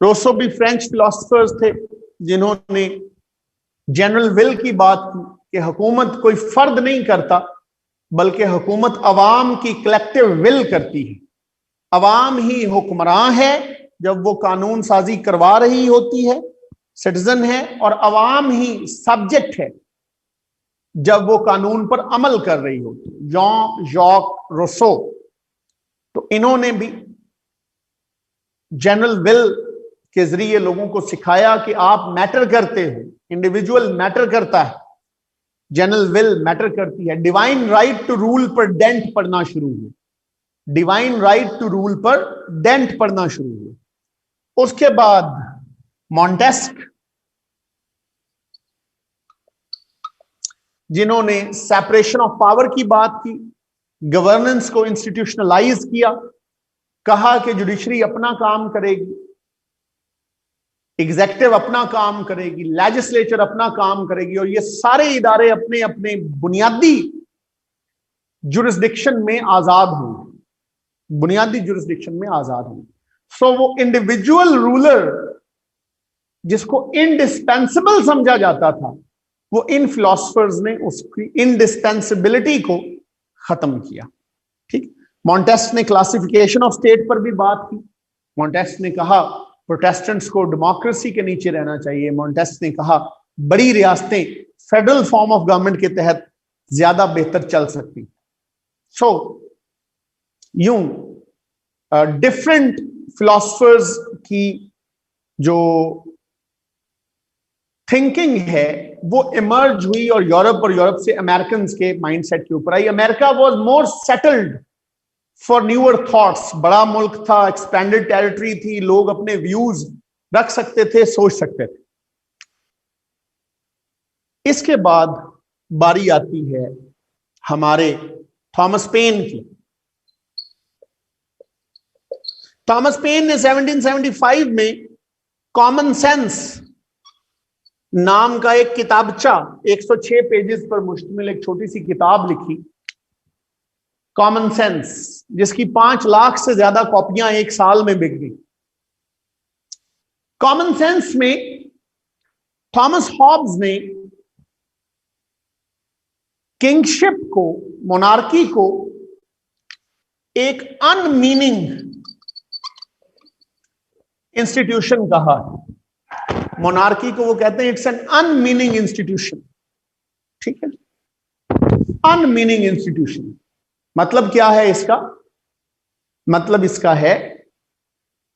रोसो भी फ्रेंच फिलोसफर्स थे जिन्होंने जनरल विल की बात की कि हुकूमत कोई फर्द नहीं करता बल्कि हुकूमत अवाम की कलेक्टिव विल करती है। अवाम ही हुक्मरान है जब वो कानून साजी करवा रही होती है, सिटीजन है, और अवाम ही सब्जेक्ट है जब वो कानून पर अमल कर रही होती है। जॉन जॉक रोसो, तो इन्होंने भी जनरल विल के जरिए लोगों को सिखाया कि आप मैटर करते हो, इंडिविजुअल मैटर करता है, जनरल विल मैटर करती है। डिवाइन राइट टू रूल पर डेंट पढ़ना शुरू हुआ, डिवाइन राइट टू रूल पर डेंट पढ़ना शुरू हुआ। उसके बाद मॉन्टेस्क, जिन्होंने सेपरेशन ऑफ पावर की बात की, गवर्नेंस को इंस्टीट्यूशनलाइज किया, कहा कि जुडिशरी अपना काम करेगी। एग्जेक्टिव अपना काम करेगी, लेजिस्लेचर अपना काम करेगी, और ये सारे इदारे अपने अपने बुनियादी जुरिस्डिक्शन में आजाद होंगे, बुनियादी जुरिस्डिक्शन में आजाद होंगे। सो वो इंडिविजुअल रूलर जिसको इंडिस्पेंसिबल समझा जाता था, वो इन फिलोसफर्स ने उसकी इंडिस्पेंसिबिलिटी को खत्म किया। ठीक, मॉन्टेस्क ने क्लासिफिकेशन ऑफ स्टेट पर भी बात की। मॉन्टेस्क ने कहा प्रोटेस्टेंट्स को डेमोक्रेसी के नीचे रहना चाहिए। मॉन्टेस्क ने कहा बड़ी रियासतें फेडरल फॉर्म ऑफ गवर्नमेंट के तहत ज्यादा बेहतर चल सकती। सो यूं डिफरेंट फिलोसफर्स की जो थिंकिंग है वो इमर्ज हुई और यूरोप से अमेरिकन के माइंडसेट के ऊपर आई। America was more settled for newer thoughts, बड़ा मुल्क था, एक्सपेंडेड टेरिटरी थी, लोग अपने व्यूज रख सकते थे, सोच सकते थे। इसके बाद बारी आती है हमारे थॉमस पेन की। थॉमस पेन ने 1775 में कॉमन सेंस नाम का एक किताबचा 106 पेजेस पर मुश्तमिल एक छोटी सी किताब लिखी, कॉमन सेंस, जिसकी 5 लाख से ज्यादा कॉपियां एक साल में बिक गई। कॉमन सेंस में थॉमस हॉब्स ने किंगशिप को, मोनार्की को एक अनमीनिंग इंस्टीट्यूशन कहा। मोनार्की को वो कहते हैं इट्स एन अनमीनिंग इंस्टीट्यूशन। ठीक है, अनमीनिंग इंस्टीट्यूशन मतलब क्या है इसका? मतलब इसका है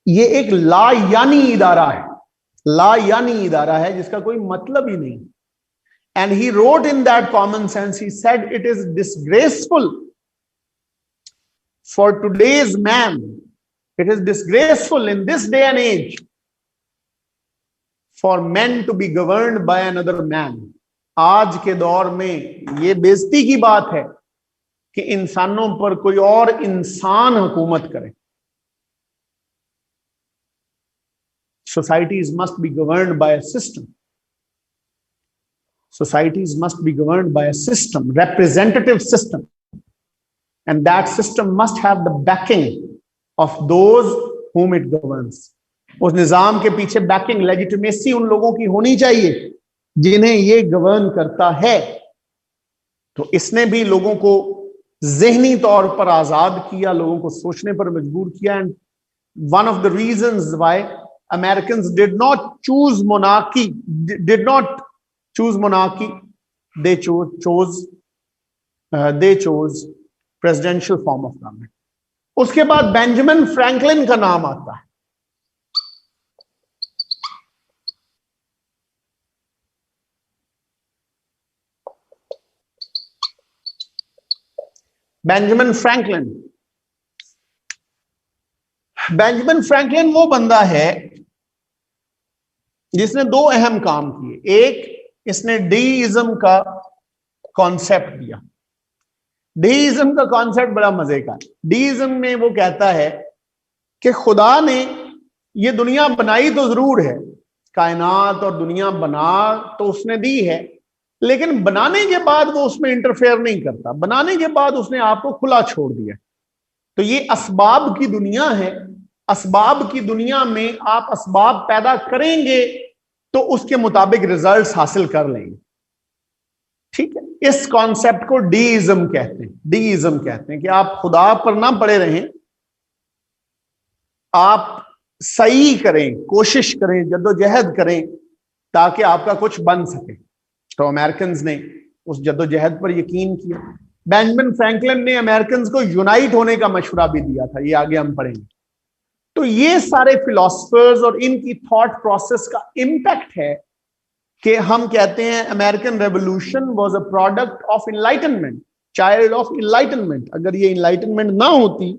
ये एक लायानी इदारा है, लायानी इदारा है जिसका कोई मतलब ही नहीं। And he wrote in that Common Sense, he said it is disgraceful for today's man, it is disgraceful in this day and age for man to be governed by another man. आज के दौर में ये बेइज्जती की बात है कि इंसानों पर कोई और इंसान हुकूमत करे। Societies must be governed by a system. Societies must be governed by a system, representative system. And that system must have the backing of those whom it governs. उस निजाम के पीछे बैकिंग, लेजिटिमेसी उन लोगों की होनी चाहिए जिन्हें ये गवर्न करता है। तो इसने भी लोगों को ज़हनी तौर पर आजाद किया, लोगों को सोचने पर मजबूर किया। And one of the reasons why Americans did not choose monarchy, they chose presidential form of government. उसके बाद बेंजामिन फ्रैंकलिन का नाम आता है। बेंजामिन फ्रैंकलिन वो बंदा है जिसने 2 अहम काम किए। एक, इसने डीइज्म का कॉन्सेप्ट दिया। डीइज्म का कॉन्सेप्ट बड़ा मजे का है। डीइज्म में वो कहता है कि खुदा ने ये दुनिया बनाई तो जरूर है, कायनात और दुनिया बना तो उसने दी है, लेकिन बनाने के बाद वो उसमें इंटरफेयर नहीं करता। बनाने के बाद उसने आपको खुला छोड़ दिया। तो ये असबाब की दुनिया है। असबाब की दुनिया में आप असबाब पैदा करेंगे तो उसके मुताबिक रिजल्ट्स हासिल कर लेंगे। ठीक है, इस कॉन्सेप्ट को डीइज्म कहते हैं। डीइज्म कहते हैं कि आप खुदा पर ना पड़े रहें, आप सही करें, कोशिश करें, जद्दोजहद करें ताकि आपका कुछ बन सके। तो अमेरिकन ने उस जद्दोजहद पर यकीन किया। बेंजामिन फ्रैंकलिन ने अमेरिकन को यूनाइट होने का मशवरा भी दिया था, ये आगे हम पढ़ेंगे। तो ये सारे फिलोसफर्स और इनकी थॉट प्रोसेस का इंपैक्ट है कि हम कहते हैं American revolution was a product of enlightenment, child of enlightenment. अगर ये इनलाइटनमेंट ना होती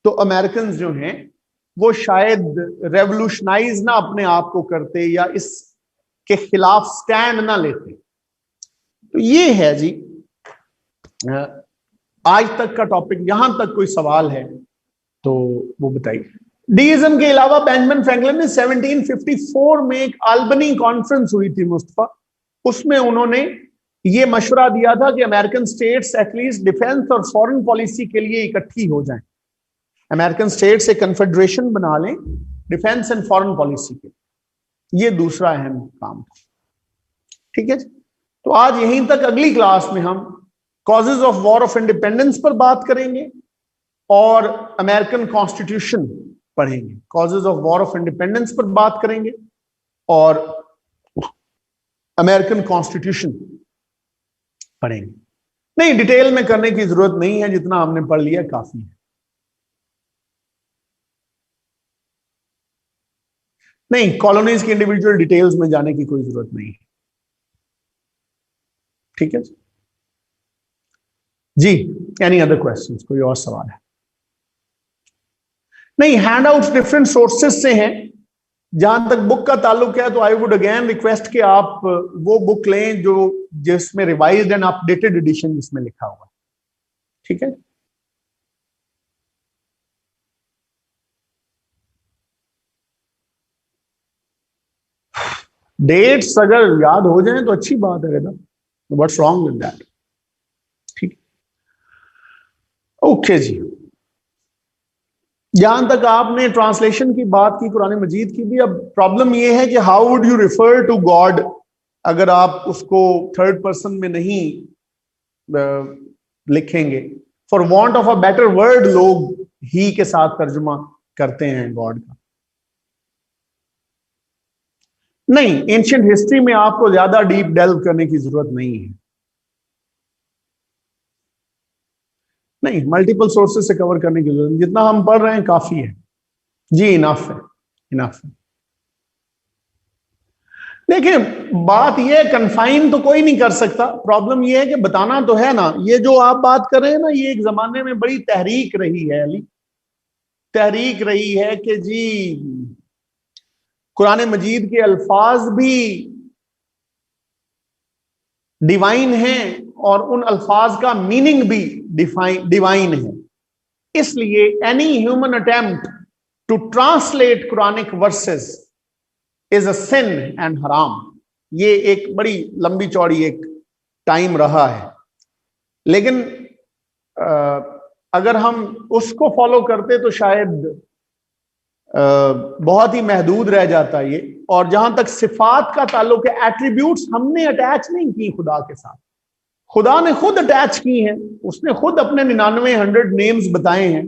तो अमेरिकन जो हैं वो शायद रेवोल्यूशनाइज ना अपने आप को करते या इसके खिलाफ स्टैंड ना लेते। तो ये है जी आज तक का टॉपिक। यहां तक कोई सवाल है तो वो बताइए। डीइज्म के अलावा बेंजामिन फ्रैंकलिन ने 1754 में एक अल्बनी कॉन्फ्रेंस हुई थी मुस्तफा, उसमें उन्होंने ये मशवरा दिया था कि अमेरिकन स्टेट्स एटलीस्ट डिफेंस और फॉरेन पॉलिसी के लिए इकट्ठी हो जाएं। अमेरिकन स्टेट्स एक कन्फेडरेशन बना लें डिफेंस एंड फॉरेन पॉलिसी के, ये दूसरा अहम काम था। ठीक है, तो आज यहीं तक। अगली क्लास में हम causes of war of independence पर बात करेंगे और अमेरिकन कॉन्स्टिट्यूशन पढ़ेंगे। Causes of war of independence पर बात करेंगे और अमेरिकन कॉन्स्टिट्यूशन पढ़ेंगे। नहीं, डिटेल में करने की जरूरत नहीं है, जितना हमने पढ़ लिया काफी है। नहीं, कॉलोनीज की इंडिविजुअल डिटेल्स में जाने की कोई जरूरत नहीं है। ठीक है जी, एनी अदर क्वेश्चंस? कोई और सवाल है? नहीं, हैंडआउट्स डिफरेंट सोर्सेस से हैं। जहां तक बुक का ताल्लुक है तो आई वुड अगेन रिक्वेस्ट कि आप वो बुक लें जो जिसमें रिवाइज्ड एंड अपडेटेड एडिशन जिसमें लिखा हुआ है। ठीक है, डेट्स अगर याद हो जाए तो अच्छी बात है बेटा, व्हाट्स रॉन्ग विद दैट। ठीक, ओके जी। जहां तक आपने ट्रांसलेशन की बात की कुरान मजीद की भी, अब प्रॉब्लम यह है कि how would you refer to God अगर आप उसको थर्ड पर्सन में नहीं लिखेंगे। For want of a better word लोग ही के साथ तर्जुमा करते हैं गॉड का। नहीं, एंशिएंट हिस्ट्री में आपको ज्यादा डीप डेल्व करने की जरूरत नहीं है। नहीं, मल्टीपल सोर्सेस से कवर करने की जरूरत, जितना हम पढ़ रहे हैं काफी है जी, इनफ है, इनफ है। देखिए, बात यह है, कन्फाइन तो कोई नहीं कर सकता। प्रॉब्लम यह है कि बताना तो है ना। ये जो आप बात कर रहे हैं ना, ये एक जमाने में बड़ी तहरीक रही है अली, तहरीक रही है कि जी कुरान मजीद के अल्फाज भी डिवाइन हैं और उन अल्फाज का मीनिंग भी डिवाइन है। इसलिए any human attempt to translate Quranic verses is a sin and हराम। ये एक बड़ी लंबी चौड़ी एक टाइम रहा है, लेकिन अगर हम उसको फॉलो करते तो शायद बहुत ही महदूद रह जाता ये। और जहां तक सिफात का ताल्लुक है, एट्रीब्यूट्स हमने अटैच नहीं की खुदा के साथ, खुदा ने खुद अटैच की हैं। उसने खुद अपने 99 नेम्स बताए हैं।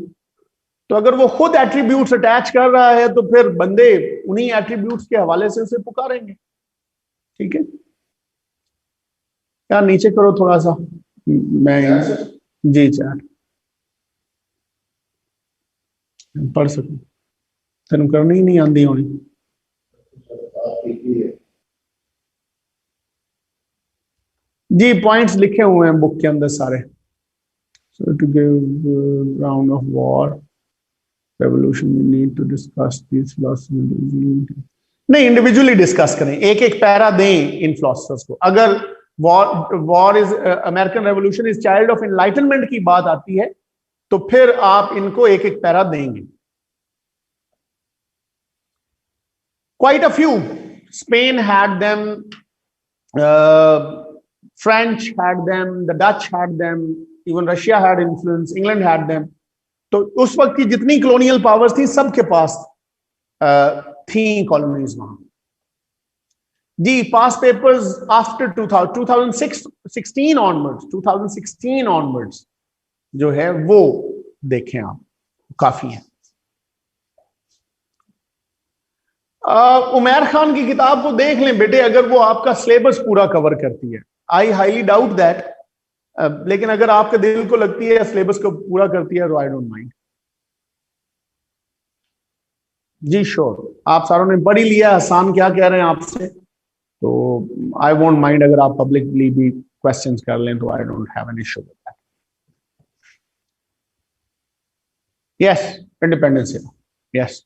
तो अगर वो खुद एट्रीब्यूट्स अटैच कर रहा है तो फिर बंदे उन्हीं एट्रीब्यूट्स के हवाले से उसे पुकारेंगे। ठीक है यार, नीचे करो थोड़ा सा, मैं जी चैट पढ़ सकूं। तेन करनी ही नहीं आती होनी। जी, पॉइंट्स लिखे हुए हैं बुक के अंदर सारे। So to give round of war, revolution, we need to discuss these philosophers. नहीं, इंडिविजुअली डिस्कस करें, एक एक पैरा दें इन फिलोसफर्स को। अगर war is American revolution is child of enlightenment की बात आती है तो फिर आप इनको एक एक पैरा देंगे। Quite a few, Spain had them, French had them, the Dutch had them, even Russia had influence, England had them. तो उस वक्त की जितनी कॉलोनियल पावर्स थी सबके पास थी कॉलोनीज वहां। जी, पास पेपर्स आफ्टर 2016 ऑनवर्ड्स, 2016 ऑनवर्ड्स जो है वो देखें आप, काफी है। उमैर खान की किताब को देख लें बेटे, अगर वो आपका सिलेबस पूरा कवर करती है। आई हाईली डाउट दैट, लेकिन अगर आपके दिल को लगती है सिलेबस को पूरा करती है तो आई डोंट माइंड। जी श्योर, आप सारों ने पढ़ ही लिया। हसान क्या कह रहे हैं आपसे, तो आई वोंट माइंड अगर आप पब्लिकली भी क्वेश्चंस कर लें तो I don't have an issue with that. Yes, independence era, yes.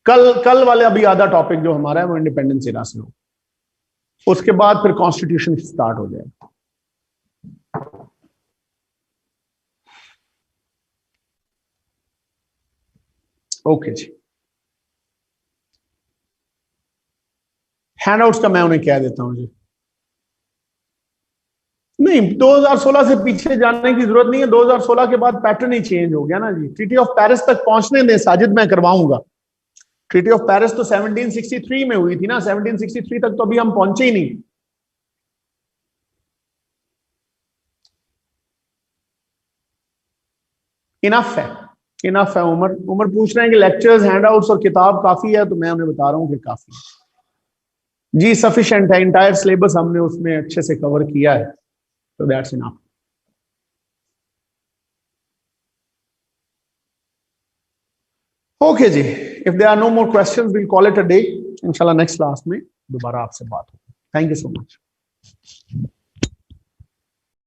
कल वाले अभी आधा टॉपिक जो हमारा है वो इंडिपेंडेंस एरा से हो, उसके बाद फिर कॉन्स्टिट्यूशन स्टार्ट हो जाएगा। ओके जी, हैंडआउट्स का मैं उन्हें कह देता हूं जी। नहीं, 2016 से पीछे जाने की जरूरत नहीं है। 2016 के बाद पैटर्न ही चेंज हो गया ना जी। ट्रीटी ऑफ पेरिस तक पहुंचने दें साजिद, मैं करवाऊंगा। ट्रीटी ऑफ पेरिस तो 1763 में हुई थी ना, 1763 तक तो अभी हम पहुंचे ही नहीं। इनफ है, इनफ है। उमर उमर पूछ रहे हैं कि लेक्चर्स, हैंडआउट्स और किताब काफी है, तो मैं उन्हें बता रहा हूं कि काफी है जी, सफिशिएंट है। इंटायर सिलेबस हमने उसमें अच्छे से कवर किया है, तो दैट्स इनफ। ओके जी, if there are no more questions will call it a day. इंशाल्लाह नेक्स्ट क्लास में दोबारा आपसे बात होगी। Thank you so much.